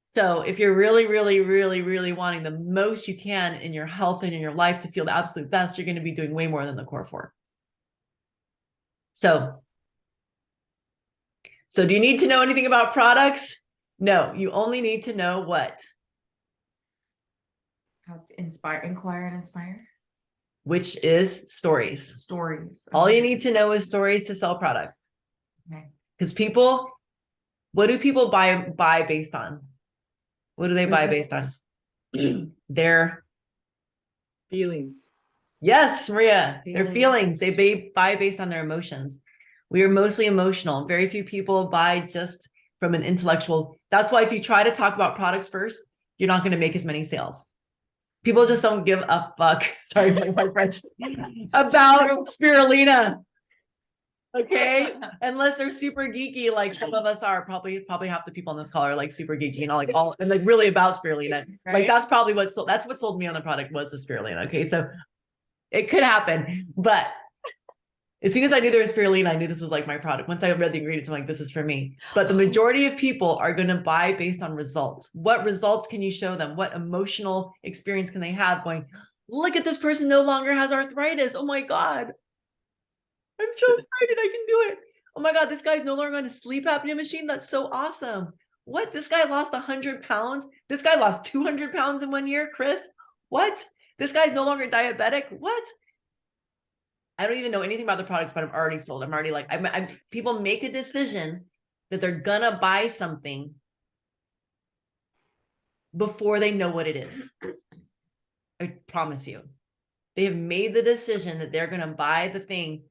So if you're really, really, really, really wanting the most you can in your health and in your life to feel the absolute best, you're going to be doing way more than the core 4. So do you need to know anything about products? No, you only need to know what? How to inquire and inspire. Which is stories. Stories. All you need to know is stories to sell product. Okay. Because people, what do people buy based on? What do they buy based on? Their feelings. Yes, Maria, their feelings. They buy based on their emotions. We are mostly emotional. Very few people buy just from an intellectual. That's why if you try to talk about products first, you're not going to make as many sales. People just don't give a fuck. Sorry, my French. About spirulina. Okay, unless they're super geeky, like some of us are. Probably half the people on this call are like super geeky, you know, like all and like really about spirulina. Right? Like that's probably what sold me on the product was the spirulina. Okay, so it could happen, but as soon as I knew there was spirulina, I knew this was like my product. Once I read the ingredients, I'm like, this is for me. But the majority of people are going to buy based on results. What results can you show them? What emotional experience can they have going, look at this person no longer has arthritis. Oh my God. I'm so excited I can do it. Oh my God, this guy's no longer on a sleep apnea machine. That's so awesome. What? This guy lost 100 pounds. This guy lost 200 pounds in 1 year, Chris. What? This guy's no longer diabetic. What? I don't even know anything about the products, but I'm already sold. I'm already like, people make a decision that they're gonna buy something before they know what it is. I promise you. They have made the decision that they're gonna buy the thing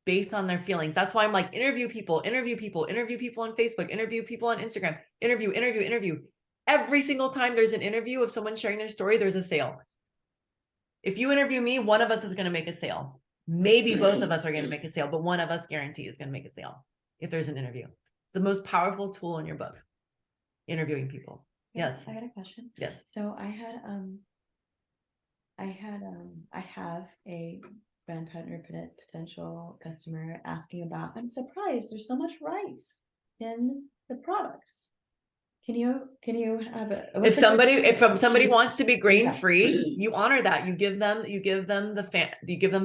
based on their feelings. That's why I'm like, interview people on Facebook, interview people on Instagram, interview. Every single time there's an interview of someone sharing their story, there's a sale. If you interview me, one of us is gonna make a sale. Maybe both of us are going to make a sale, but one of us guarantee is going to make a sale if there's an interview. It's the most powerful tool in your book, interviewing people. Yes. I had a question. Yes. So I have a brand partner potential customer asking about, I'm surprised there's so much rice in the products. Can you have if somebody wants to be grain free, you honor that. You give them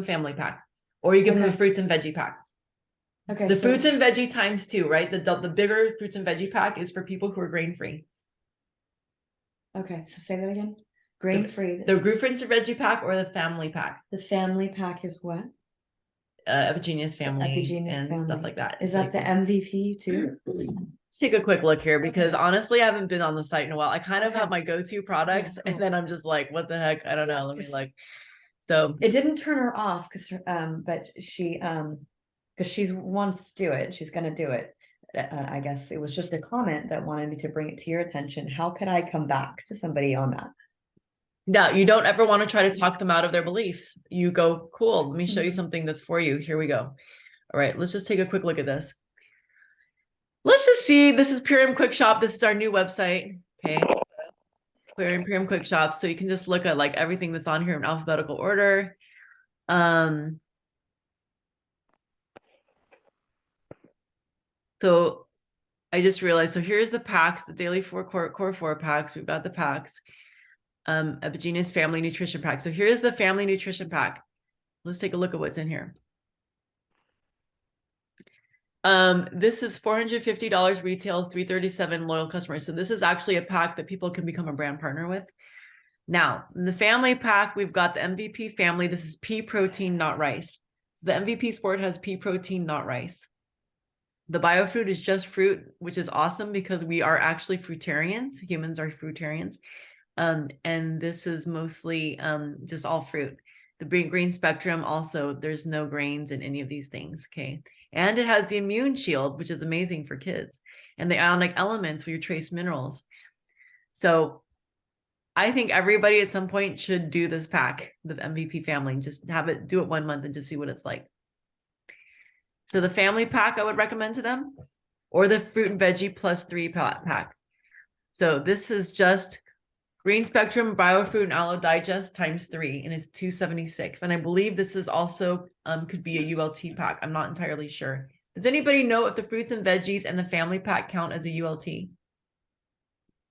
family pack, or you give them the fruits and veggie pack. Okay. The fruits and veggie times 2, right? The bigger fruits and veggie pack is for people who are grain free. Okay, so say that again. Grain free. The fruits and veggie pack or the family pack. The family pack is what? Epigenius family and stuff like that. Is that the MVP too? Let's take a quick look here, because honestly, I haven't been on the site in a while. I kind of have my go-to products, and then I'm just like, what the heck? I don't know. Let me like. So it didn't turn her off because, but she, because she wants to do it. She's going to do it. I guess it was just a comment that wanted me to bring it to your attention. How could I come back to somebody on that? No, you don't ever want to try to talk them out of their beliefs. You go, cool, let me show you something that's for you. Here we go. All right, let's just take a quick look at this. Let's just see, this is Purium Quick Shop. This is our new website, okay? Purium Quick Shop. So you can just look at like everything that's on here in alphabetical order. So I just realized, so here's the packs, the daily core 4 packs. We've got the packs. Epigenius family nutrition pack. So here's the family nutrition pack. Let's take a look at what's in here. This is $450 retail, $337 loyal customers. So this is actually a pack that people can become a brand partner with. Now, in the family pack, we've got the MVP family. This is pea protein, not rice. The MVP sport has pea protein, not rice. The biofruit is just fruit, which is awesome because we are actually fruitarians. Humans are fruitarians. And this is mostly just all fruit. The green spectrum also, there's no grains in any of these things, okay? And it has the immune shield, which is amazing for kids, and the ionic elements, your trace minerals. So I think everybody at some point should do this pack, the MVP family, just do it 1 month and just see what it's like. So the family pack I would recommend to them, or the fruit and veggie +3 pack. So this is just green spectrum, biofruit, and aloe digest ×3, and it's $276. And I believe this is also could be a ULT pack. I'm not entirely sure. Does anybody know if the fruits and veggies and the family pack count as a ULT?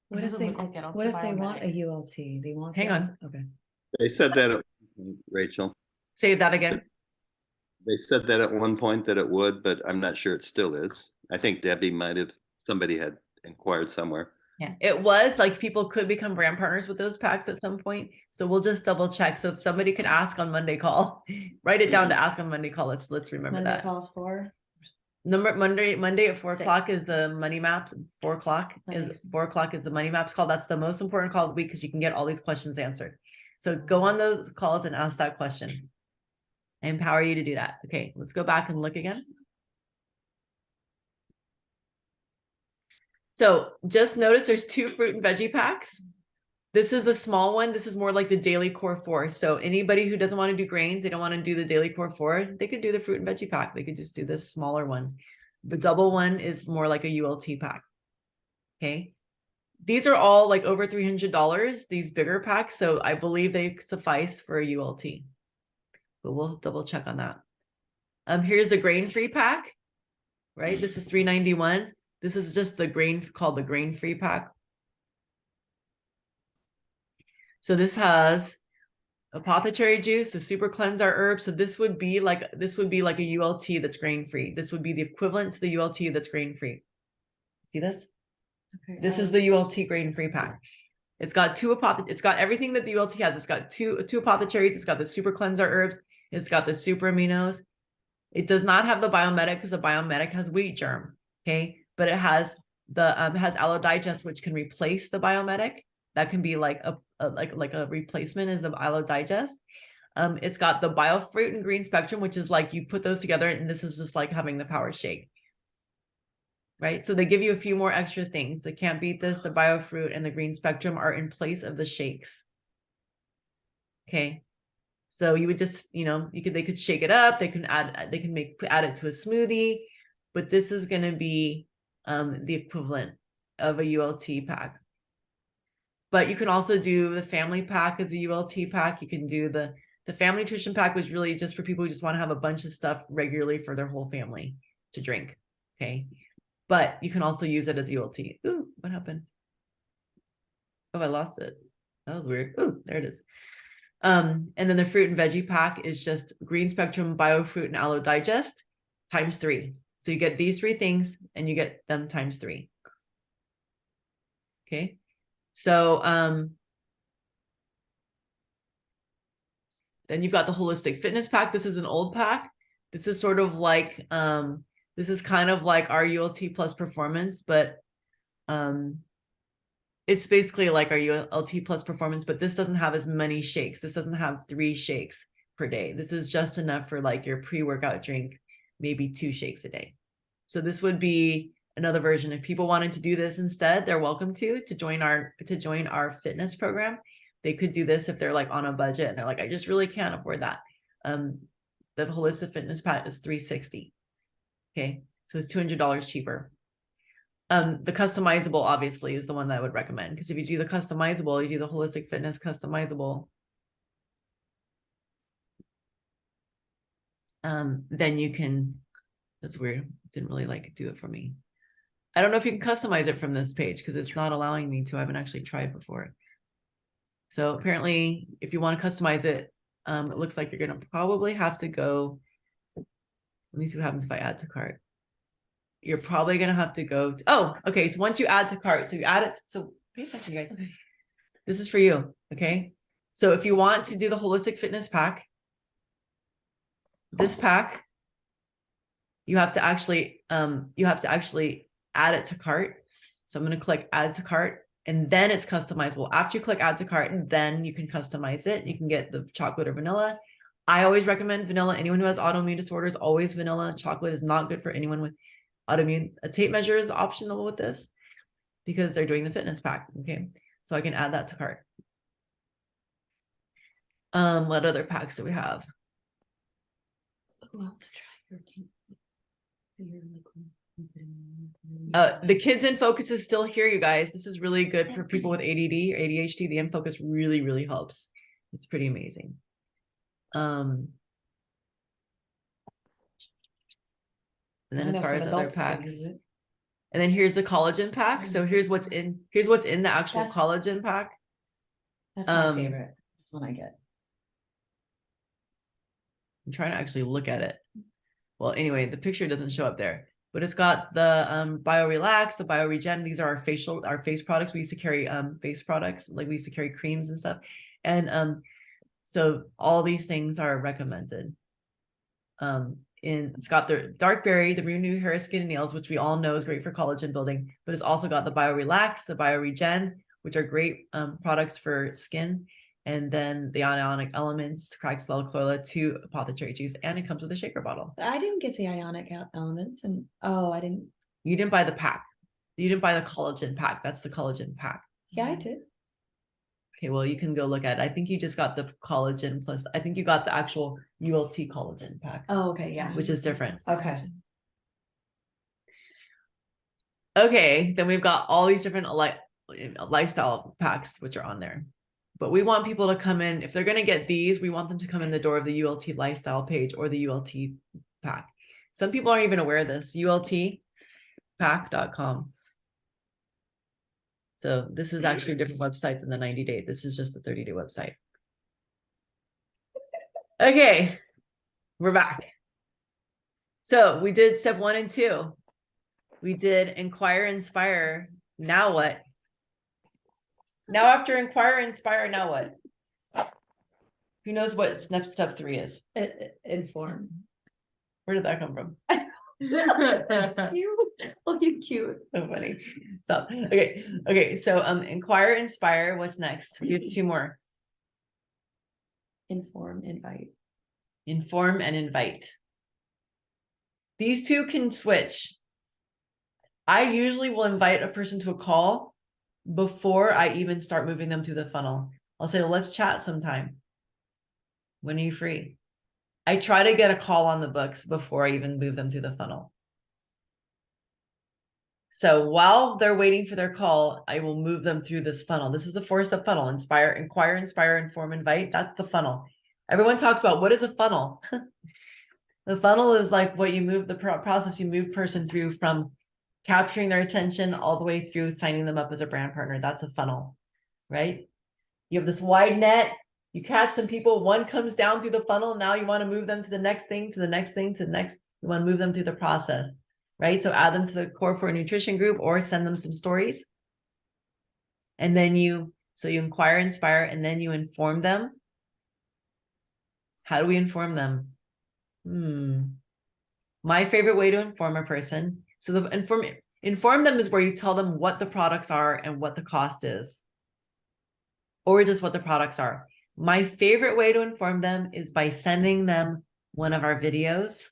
What if they want a ULT? They want Hang on. Okay. They said that, Rachel. Say that again. They said that at one point that it would, but I'm not sure it still is. I think Debbie somebody had inquired somewhere. Yeah, it was like people could become brand partners with those packs at some point. So we'll just double check. So if somebody could ask on Monday call, write it down to ask on Monday call. Let's remember Monday that. calls for Monday at 4 o'clock is the money maps. 4 o'clock is the money maps call. That's the most important call of the week because you can get all these questions answered. So go on those calls and ask that question. I empower you to do that. Okay, let's go back and look again. So just notice there's 2 fruit and veggie packs. This is the small one. This is more like the daily core 4. So anybody who doesn't want to do grains, they don't want to do the daily core 4, they could do the fruit and veggie pack. They could just do this smaller one. The double one is more like a ULT pack. Okay. These are all like over $300, these bigger packs. So I believe they suffice for a ULT, but we'll double check on that. Here's the grain-free pack, right? This is $391. This is just the called the grain-free pack. So this has apothecary juice, the super cleanser herb. So this would be like a ULT that's grain-free. This would be the equivalent to the ULT that's grain-free. See this? Okay. This is the ULT grain-free pack. It's got it's got everything that the ULT has. It's got two apothecaries. It's got the super cleanser herbs. It's got the super aminos. It does not have the biomedic because the biomedic has wheat germ. Okay. But it has has aloe digest, which can replace the biomedic. That can be like a replacement is the aloe digest. It's got the biofruit and green spectrum, which is like you put those together and this is just like having the power shake. Right. So they give you a few more extra things. They can't beat this. The biofruit and the green spectrum are in place of the shakes. Okay. So you would just, they could shake it up. They can add it to a smoothie, but this is going to be the equivalent of a ULT pack. But you can also do the family pack as a ULT pack. You can do the family nutrition pack was really just for people who just want to have a bunch of stuff regularly for their whole family to drink. Okay. But you can also use it as ULT. Ooh, what happened? Oh, I lost it. That was weird. Ooh, there it is. And then the fruit and veggie pack is just green spectrum, biofruit, and aloe digest ×3. So you get these 3 things and you get them ×3. Okay. So then you've got the holistic fitness pack. This is an old pack. This is sort of like this is kind of like our ULT plus performance, but it's basically like our ULT plus performance, but this doesn't have as many shakes. This doesn't have 3 shakes per day. This is just enough for like your pre-workout drink, maybe 2 shakes a day. So this would be another version. If people wanted to do this instead, they're welcome to join our fitness program. They could do this if they're like on a budget and they're like, I just really can't afford that. The holistic fitness pack is $360. Okay, so it's $200 cheaper. The customizable obviously is the one that I would recommend, because if you do the customizable, you do the holistic fitness customizable, then you can, that's weird, didn't really like do it for me. I don't know if you can customize it from this page because it's not allowing me to. I haven't actually tried before. So apparently if you want to customize it, it looks like you're going to probably have to go, let me see what happens if I add to cart. You're probably going to have to go to, oh, okay. So once you add to cart, so you add it. So pay attention, you guys. Okay. This is for you. Okay. So if you want to do the holistic fitness pack, this pack, you have to actually add it to cart. So I'm going to click add to cart, and then it's customizable. After you click add to cart, and then you can customize it. You can get the chocolate or vanilla. I always recommend vanilla. Anyone who has autoimmune disorders, always vanilla. Chocolate is not good for anyone with autoimmune. A tape measure is optional with this because they're doing the fitness pack. Okay, so I can add that to cart. What other packs do we have? The Kids in Focus is still here, you guys. This is really good for people with ADD or ADHD. The In Focus really, really helps. It's pretty amazing. And then as far as other packs, and then here's the collagen pack. So here's what's in the actual collagen pack. That's my favorite. This one I get. I'm trying to actually look at it. Well, anyway, the picture doesn't show up there, but it's got the Bio Relax, the Bio Regen. These are our face products. We used to carry face products, like we used to carry creams and stuff. And so all these things are recommended. It's got the dark berry, the renew hair, skin, and nails, which we all know is great for collagen building, but it's also got the Bio Relax, the Bio Regen, which are great products for skin. And then the ionic elements, Craxwell, Chlorella, 2 apothecary juice, and it comes with a shaker bottle. I didn't get the ionic elements, and You didn't buy the pack. You didn't buy the collagen pack. That's the collagen pack. Yeah, I did. Okay, well, you can go look at it. I think you just got the collagen plus, I think you got the actual ULT collagen pack. Oh, okay, yeah. Which is different. Okay. Okay, then we've got all these different lifestyle packs, which are on there. But we want people to come in, if they're going to get these, we want them to come in the door of the ULT lifestyle page or the ULT pack. Some people aren't even aware of this, ultpack.com. So this is actually a different website than the 90-day. This is just the 30-day website. Okay, we're back. So we did step 1 and 2. We did inquire, inspire. Now what? Now after inquire, inspire, now what? Who knows what step 3 is? Inform. Where did that come from? Oh, you're cute. So funny. So okay. So inquire, inspire. What's next? We have 2 more. Inform, invite. Inform and invite. These 2 can switch. I usually will invite a person to a call before I even start moving them through the funnel. I'll say, let's chat sometime. When are you free? I try to get a call on the books before I even move them through the funnel. So while they're waiting for their call, I will move them through this funnel. This is a 4-step funnel. Inspire, inquire, inspire, inform, invite. That's the funnel. Everyone talks about what is a funnel. The funnel is like what you move, the process you move person through from capturing their attention all the way through signing them up as a brand partner. That's a funnel, right? You have this wide net, you catch some people, one comes down through the funnel. Now you want to move them to the next thing, to the next thing, to the next, you want to move them through the process, right? So add them to the Core for Nutrition group or send them some stories. And then you inquire, inspire, and then you inform them. How do we inform them? My favorite way to inform a person. So the inform them is where you tell them what the products are and what the cost is, or just what the products are. My favorite way to inform them is by sending them one of our videos.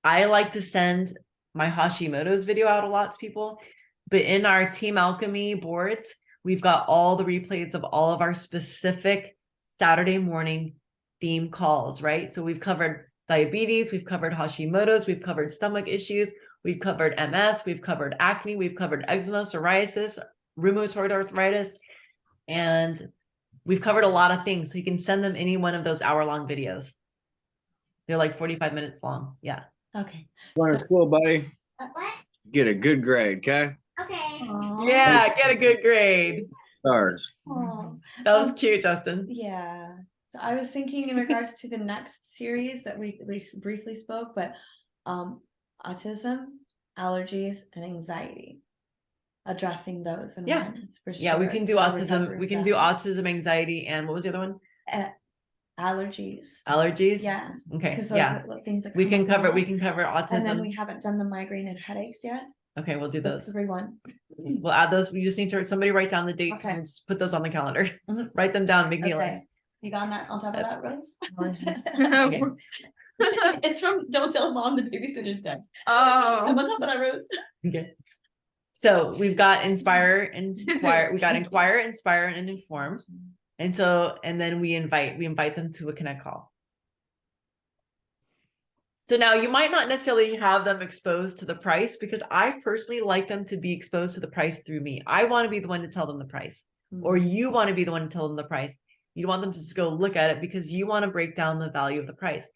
I like to send my Hashimoto's video out a lot to people, but in our Team Alchemy boards, we've got all the replays of all of our specific Saturday morning theme calls, right? So we've covered diabetes, we've covered Hashimoto's, we've covered stomach issues, we've covered MS, we've covered acne, we've covered eczema, psoriasis, rheumatoid arthritis, and we've covered a lot of things. So you can send them any one of those hour-long videos. They're like 45 minutes long. Yeah. Okay. Going to school, buddy. What? Get a good grade, okay? Okay. Yeah, get a good grade. Thurs. That was cute, Justin. Yeah. So I was thinking in regards to the next series that we briefly spoke, but autism, allergies, and anxiety, addressing those. And Yeah, we can do autism. We can do autism, anxiety, and what was the other one? Allergies. Yeah. Okay. Because Yeah. things that We come can up a cover lot. And then autism. we haven't done the migraine and headaches yet. Okay, we'll do those. Everyone. We'll add those. We just need to somebody write down the dates and just put those on the calendar. Mhm. Write them down, make me a list. Okay. You got that on top of that, Rose? Okay. It's from Don't Tell Mom the Babysitter's Dead. Oh. I'm on top of that, Rose. Okay. So we've got inspire, inquire, we got inquire, inspire, and inform. And so, and then we invite them to a connect call. So now you might not necessarily have them exposed to the price, because I personally like them to be exposed to the price through me. I want to be the one to tell them the price, or you want to be the one to tell them the price. You want them to just go look at it because you want to break down the value of the price.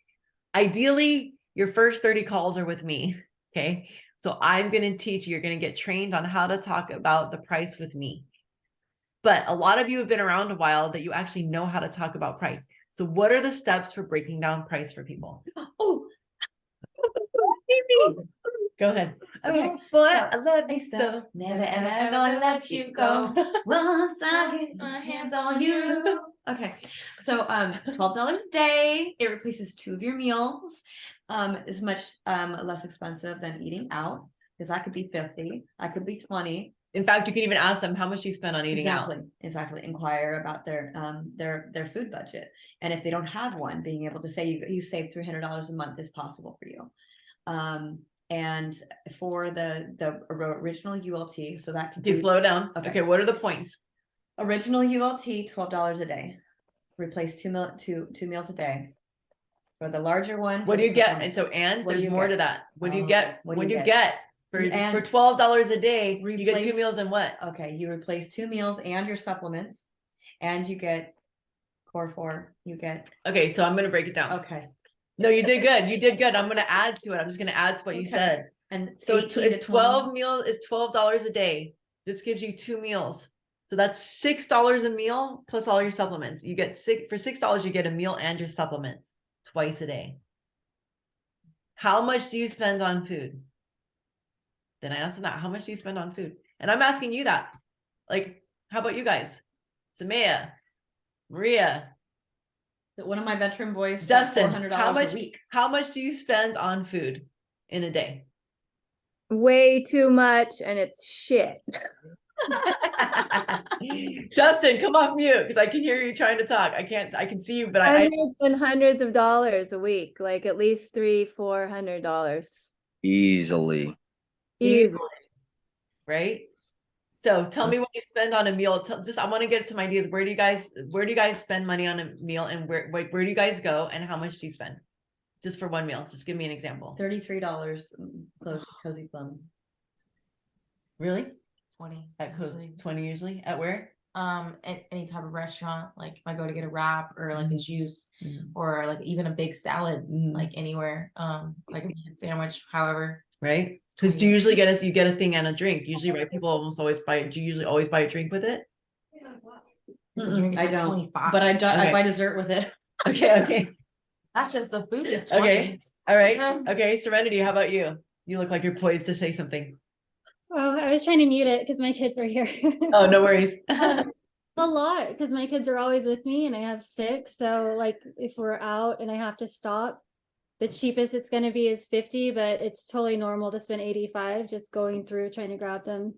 Ideally, your first 30 calls are with me. Okay. So I'm going to teach you, you're going to get trained on how to talk about the price with me. But a lot of you have been around a while that you actually know how to talk about price. So what are the steps for breaking down price for people? Oh, go ahead. Okay, Boy, so, I love you so. never ever gonna let you go. Once I get my hands on you. Okay, so $12 a day. It replaces 2 of your meals. Is much less expensive than eating out, because that could be 50, that could be 20. In fact, you can even ask them how much you spend on eating out. Exactly. Inquire about their food budget, and if they don't have one, being able to say you save $300 a month is possible for you. And for the original ULT, so that can be slow down. Okay, what are the points? Original ULT, $12 a day. Replace two meals a day. For the larger one, what do you get? And so, there's more to that. What do you get? When you get for $12 a day, you get 2 meals and what? Okay, you replace 2 meals and your supplements, and you get Core 4. You get. Okay, so I'm gonna break it down. Okay. No, you did good. You did good. I'm gonna add to it. I'm just gonna add to what you said. And so it's 12 meals. It's $12 a day. This gives you 2 meals. So that's $6 a meal plus all your supplements. You get for $6, you get a meal and your supplements twice a day. How much do you spend on food? Then I asked them that. How much do you spend on food? And I'm asking you that. Like, how about you guys? Samea, Maria, one of my veteran boys, Justin, $400 a week. How much do you spend on food in a day? Way too much, and it's shit. Justin, come off mute because I can hear you trying to talk. I can see you, but hundreds and hundreds of dollars a week, like at least $300-400 easily. Right? So tell me what you spend on a meal. I want to get some ideas. Where do you guys spend money on a meal, and where do you guys go, and how much do you spend just for one meal? Just give me an example. $33 Cozy Plum. Really? 20 at 20 usually. At where? At any type of restaurant, like if I go to get a wrap or like a juice or like even a big salad, like anywhere, like a sandwich, however. Right? Because do you usually get a thing and a drink? Usually, right? People almost always buy. Do you usually always buy a drink with it? I don't, but I buy dessert with it. Okay. That's just the food is 20. Okay. All right. Okay. Serenity, how about you? You look like you're poised to say something. Oh, I was trying to mute it because my kids are here. Oh, no worries. A lot, because my kids are always with me and I have 6. So like if we're out and I have to stop, the cheapest it's going to be is 50, but it's totally normal to spend 85 just going through trying to grab them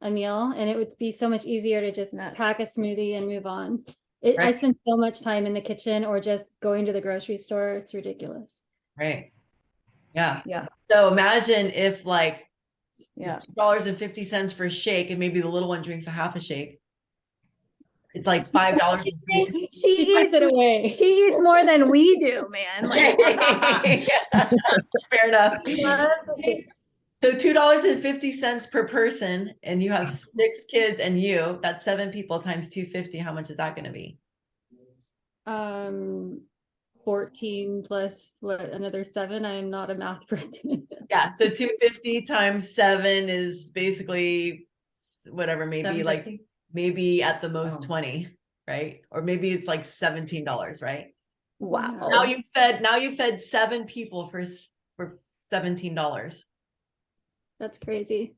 a meal. And it would be so much easier to just pack a smoothie and move on. I spend so much time in the kitchen or just going to the grocery store. It's ridiculous. Right. Yeah. Yeah. So imagine if like $2.50 for a shake, and maybe the little one drinks a half a shake. It's like $5. She puts it away. She eats more than we do, man. Fair enough. So $2.50 per person, and you have 6 kids, and that's 7 people times 250. How much is that going to be? 14 plus another 7. I am not a math person. Yeah, so 250 times 7 is basically whatever, maybe like maybe at the most 20, right? Or maybe it's like $17, right? Wow. Now you fed 7 people for $17. That's crazy.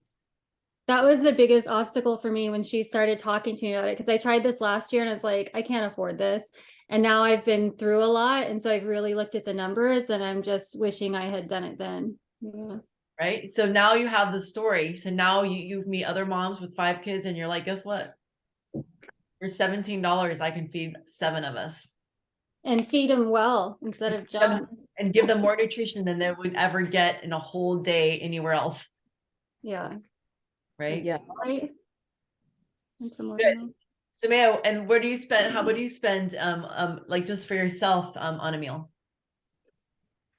That was the biggest obstacle for me when she started talking to me about it, because I tried this last year and I was like, I can't afford this. And now I've been through a lot. And so I've really looked at the numbers and I'm just wishing I had done it then. Yeah. Right. So now you have the story. So now you meet other moms with 5 kids and you're like, guess what? For $17, I can feed 7 of us. And feed them well instead of junk. And give them more nutrition than they would ever get in a whole day anywhere else. Yeah. Right. Yeah. Right. Good. Samea, and where do you spend, what do you spend, like just for yourself, on a meal?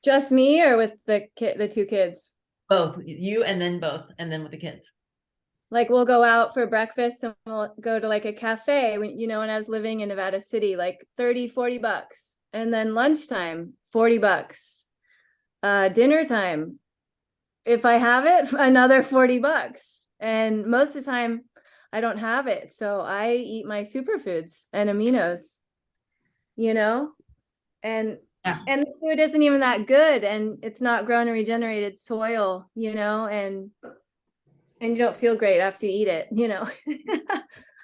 Just me or with the 2 kids? Both, you and then both, and then with the kids. Like we'll go out for breakfast and we'll go to like a cafe when, you know, when I was living in Nevada City, like 30-40 bucks. And then lunchtime, 40 bucks. Dinner time, if I have it, another 40 bucks. And most of the time I don't have it. So I eat my superfoods and aminos, you know, and the food isn't even that good and it's not grown in regenerated soil, you know, and you don't feel great after you eat it, you know.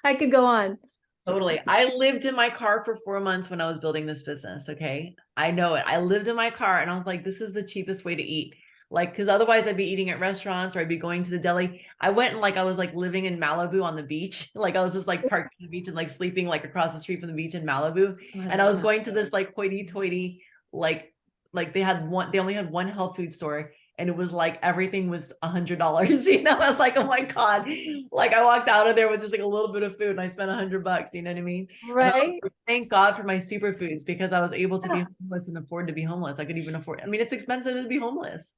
I could go on. Totally. I lived in my car for 4 months when I was building this business. Okay. I know it. I lived in my car and I was like, this is the cheapest way to eat. Like, cause otherwise I'd be eating at restaurants or I'd be going to the deli. I went and like, I was like living in Malibu on the beach. Like I was just like parked on the beach and like sleeping like across the street from the beach in Malibu. And I was going to this like hoity toity, like they only had one health food store. And it was like, everything was $100, you know, I was like, oh my God. Like I walked out of there with just like a little bit of food and I spent $100, you know what I mean? Right. Like, thank God for my superfoods because I was able to be homeless and afford to be homeless. I could even afford, I mean, it's expensive to be homeless.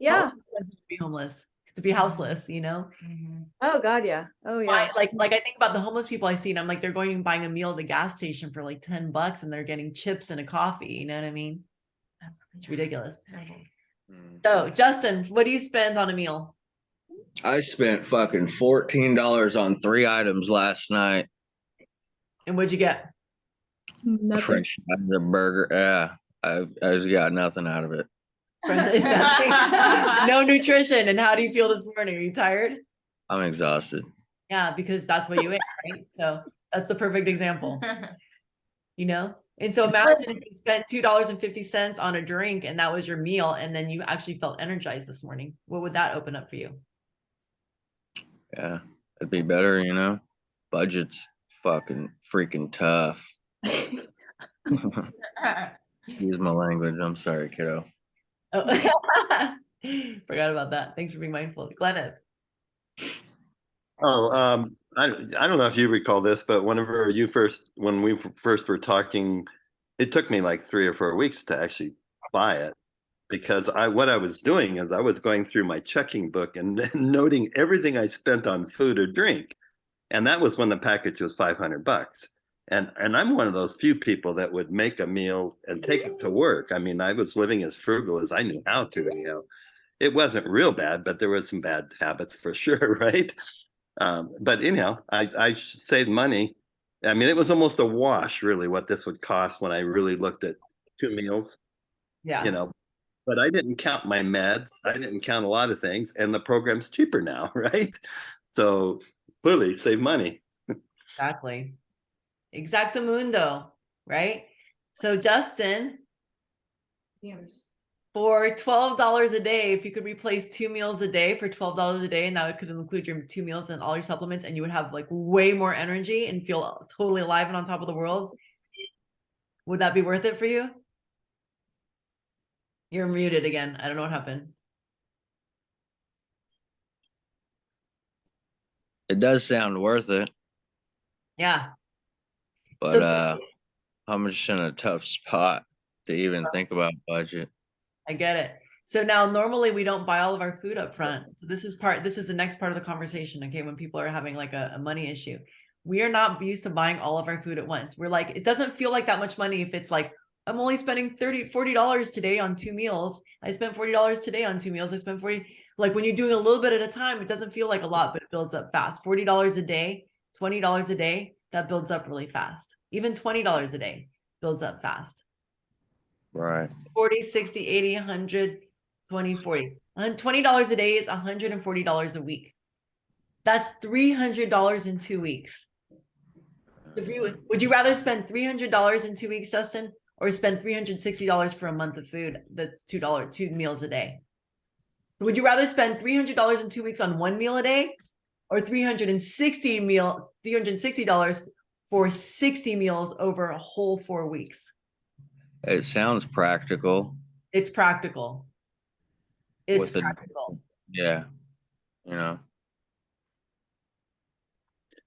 Yeah. To be homeless, to be houseless, you know? Oh God, yeah. Oh yeah. Like I think about the homeless people I see and I'm like, they're going and buying a meal at the gas station for like $10 and they're getting chips and a coffee, you know what I mean? It's ridiculous. So Justin, what do you spend on a meal? I spent fucking $14 on 3 items last night. And what'd you get? Nothing. French fries, a burger. Yeah, I just got nothing out of it. No nutrition. And how do you feel this morning? Are you tired? I'm exhausted. Yeah, because that's what you ate, right? So that's the perfect example. You know? And so imagine if you spent $2.50 on a drink and that was your meal, and then you actually felt energized this morning. What would that open up for you? Yeah, it'd be better, you know. Budget's fucking freaking tough. Use my language. I'm sorry, kiddo. Oh. Forgot about that. Thanks for being mindful. Glenn. Oh, I don't know if you recall this, but when we first were talking, it took me like 3 or 4 weeks to actually buy it because what I was doing is I was going through my checking book and noting everything I spent on food or drink. And that was when the package was $500. And I'm one of those few people that would make a meal and take it to work. I mean, I was living as frugal as I knew how to, you know. It wasn't real bad, but there was some bad habits for sure, right? But anyhow, I saved money. I mean, it was almost a wash, really, what this would cost when I really looked at 2 meals. Yeah. You know, but I didn't count my meds. I didn't count a lot of things, and the program's cheaper now, right? So clearly, save money. Exactly. Exactamundo, right? So Justin, for $12 a day, if you could replace 2 meals a day for $12 a day, and that could include your 2 meals and all your supplements, and you would have like way more energy and feel totally alive and on top of the world. Would that be worth it for you? You're muted again. I don't know what happened. It does sound worth it. Yeah. But I'm just in a tough spot to even think about budget. I get it. So now normally we don't buy all of our food up front. So this is the next part of the conversation. Okay. When people are having like a money issue, we are not used to buying all of our food at once. We're like, it doesn't feel like that much money if it's like, I'm only spending $40 today on 2 meals. I spent $40 today on 2 meals. I spent 40, like when you're doing a little bit at a time, it doesn't feel like a lot, but it builds up fast. $40 a day, $20 a day, that builds up really fast. Even $20 a day builds up fast. Right. 40, 60, 80, 100, 20, 40. $20 a day is $140 a week. That's $300 in 2 weeks. Would you rather spend $300 in 2 weeks, Justin, or spend $360 for a month of food? That's two meals a day. Would you rather spend $300 in 2 weeks on one meal a day, or $360 for 60 meals over a whole 4 weeks? It sounds practical. It's practical. It's practical. Yeah, you know.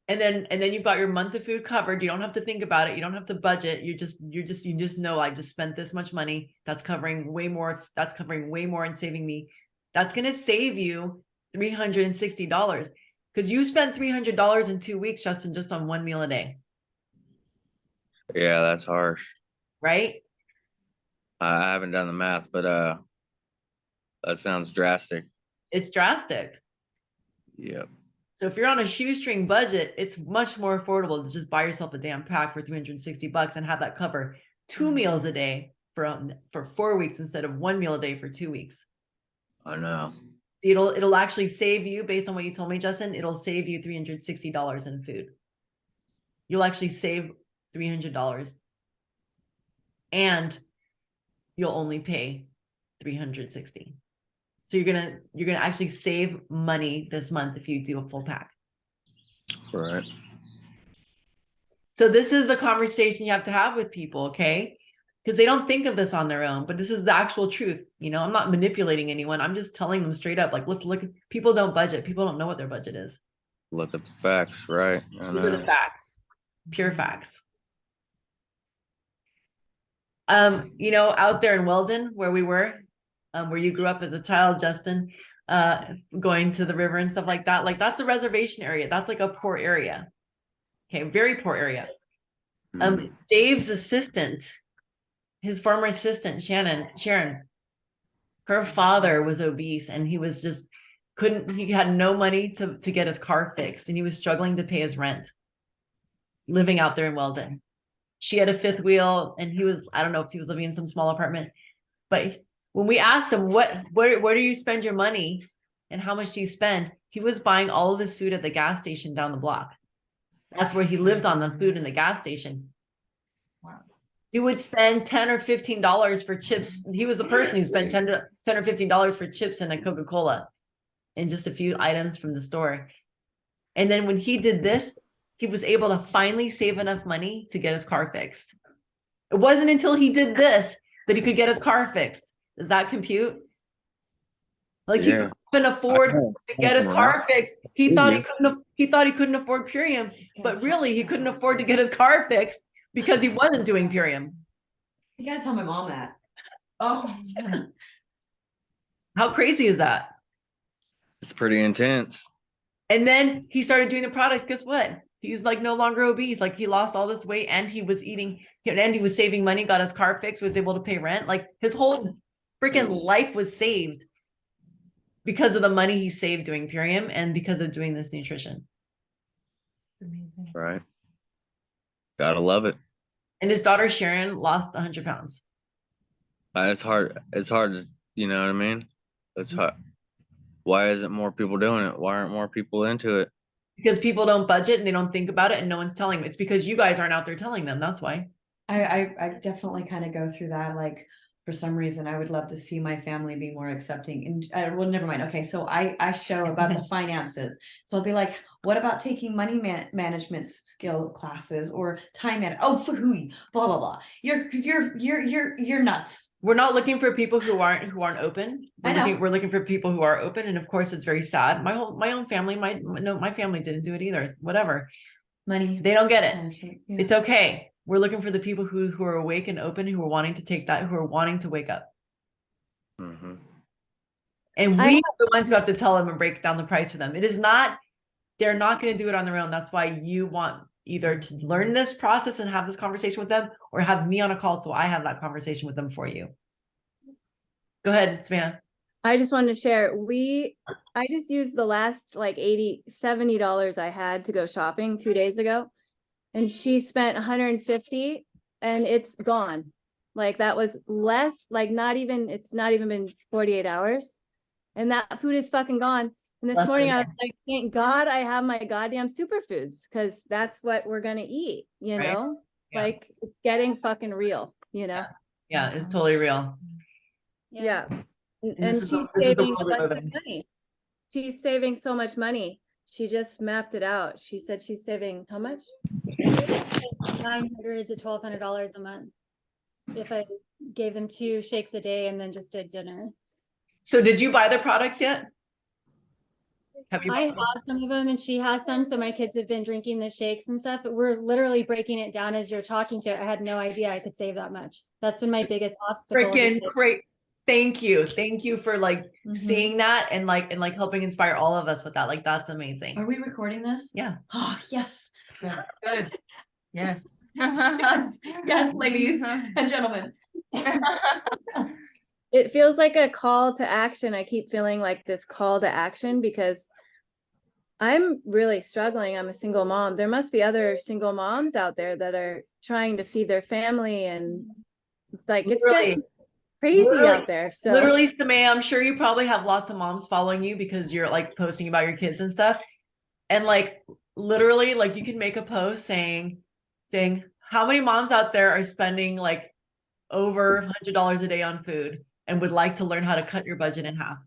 And then you've got your month of food covered. You don't have to think about it. You don't have to budget. You just know I just spent this much money. That's covering way more. That's covering way more and saving me. That's going to save you $360 because you spent $300 in 2 weeks, Justin, just on one meal a day. Yeah, that's harsh. Right? I haven't done the math, but that sounds drastic. It's drastic. Yep. So if you're on a shoestring budget, it's much more affordable to just buy yourself a damn pack for $360 and have that cover 2 meals a day for 4 weeks instead of one meal a day for 2 weeks. I know. It'll actually save you, based on what you told me, Justin, it'll save you $360 in food. You'll actually save $300 and you'll only pay $360. So you're gonna actually save money this month if you do a full pack. Right. So this is the conversation you have to have with people, okay? Because they don't think of this on their own, but this is the actual truth. You know, I'm not manipulating anyone. I'm just telling them straight up, like, let's look at, people don't budget. People don't know what their budget is. Look at the facts, right? Look at the facts, pure facts. You know, out there in Weldon, where we were, where you grew up as a child, Justin, going to the river and stuff like that, like that's a reservation area. That's like a poor area. Okay, very poor area. Dave's assistant, his former assistant, Sharon, her father was obese and he was just he had no money to get his car fixed and he was struggling to pay his rent living out there in Weldon. She had a fifth wheel and he was, I don't know if he was living in some small apartment, but when we asked him, where do you spend your money and how much do you spend? He was buying all of his food at the gas station down the block. That's where he lived, on the food in the gas station. Wow. He would spend $10 or $15 for chips. He was the person who spent $10 or $15 for chips and a Coca-Cola and just a few items from the store. And then when he did this, he was able to finally save enough money to get his car fixed. It wasn't until he did this that he could get his car fixed. Does that compute? Like he couldn't afford to get his car fixed. He thought he couldn't afford Purium, but really he couldn't afford to get his car fixed because he wasn't doing Purium. You gotta tell my mom that. Oh, how crazy is that? It's pretty intense. And then he started doing the products. Guess what? He's like no longer obese. Like he lost all this weight and he was eating and he was saving money, got his car fixed, was able to pay rent. Like his whole freaking life was saved because of the money he saved doing Purium and because of doing this nutrition. It's amazing. Right. Gotta love it. And his daughter Sharon lost 100 pounds. It's hard to, you know what I mean? It's hard. Why isn't more people doing it? Why aren't more people into it? Because people don't budget and they don't think about it and no one's telling them. It's because you guys aren't out there telling them. That's why. I definitely kind of go through that. Like for some reason, I would love to see my family be more accepting. And well, never mind. Okay, so I show about the finances. So I'll be like, what about taking money management skill classes or time management? Oh, fooey, blah blah blah. You're nuts. We're not looking for people who aren't open. We're looking for people who are open. And of course, it's very sad. My own family, my family didn't do it either. It's whatever. Money. They don't get it. Yeah. It's okay. We're looking for the people who are awake and open, who are wanting to take that, who are wanting to wake up. Mm-hmm. And we are the ones who have to tell them and break down the price for them. It is not, they're not going to do it on their own. That's why you want either to learn this process and have this conversation with them or have me on a call so I have that conversation with them for you. Go ahead, Samea. I just wanted to share, I just used the last like $70 I had to go shopping 2 days ago. And she spent $150 and it's gone. Like that was less, like it's not even been 48 hours. And that food is fucking gone. And this morning I was like, thank God I have my goddamn superfoods, because that's what we're gonna eat, you Right? know? Yeah. Like it's getting fucking real, you know? Yeah, it's totally real. Yeah. And this is she's the saving world a we bunch live of in. money. She's saving so much money. She just mapped it out. She said she's saving how much? $900 to $1,200 a month. If I gave them 2 shakes a day and then just did dinner. So did you buy the products yet? Have you? I have some of them and she has some. So my kids have been drinking the shakes and stuff, but we're literally breaking it down as you're talking to it. I had no idea I could save that much. That's been my biggest obstacle. Freaking great. Thank you. Thank you for like seeing that and like helping inspire all of us with that. Like that's amazing. Are we recording this? Yeah. Oh, yes. Good. Good. Yes. Yes, yes, ladies and gentlemen. It feels like a call to action. I keep feeling like this call to action because I'm really struggling. I'm a single mom. There must be other single moms out there that are trying to feed their family, and like it's getting crazy out there. So literally, Samea, I'm sure you probably have lots of moms following you because you're like posting about your kids and stuff. And like literally, like you can make a post saying how many moms out there are spending like over $100 a day on food and would like to learn how to cut your budget in half.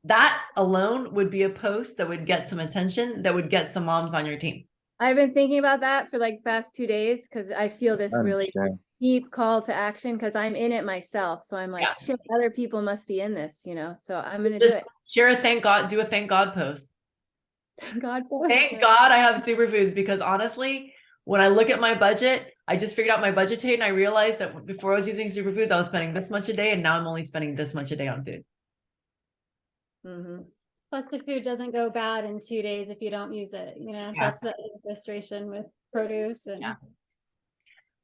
That alone would be a post that would get some attention, that would get some moms on your team. I've been thinking about that for like the past 2 days because I feel this really deep call to action because I'm in it myself. So I'm like, shit, other people must be in this, you know? So I'm going to do it. Share a thank God, do a thank God post. Thank God post. Thank God I have superfoods, because honestly, when I look at my budget, I just figured out my budget and I realized that before I was using superfoods, I was spending this much a day, and now I'm only spending this much a day on food. Plus the food doesn't go bad in 2 days if you don't use it. You know, that's the frustration with produce. And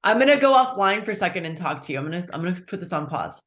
I'm going to go offline for a second and talk to you. I'm going to put this on pause.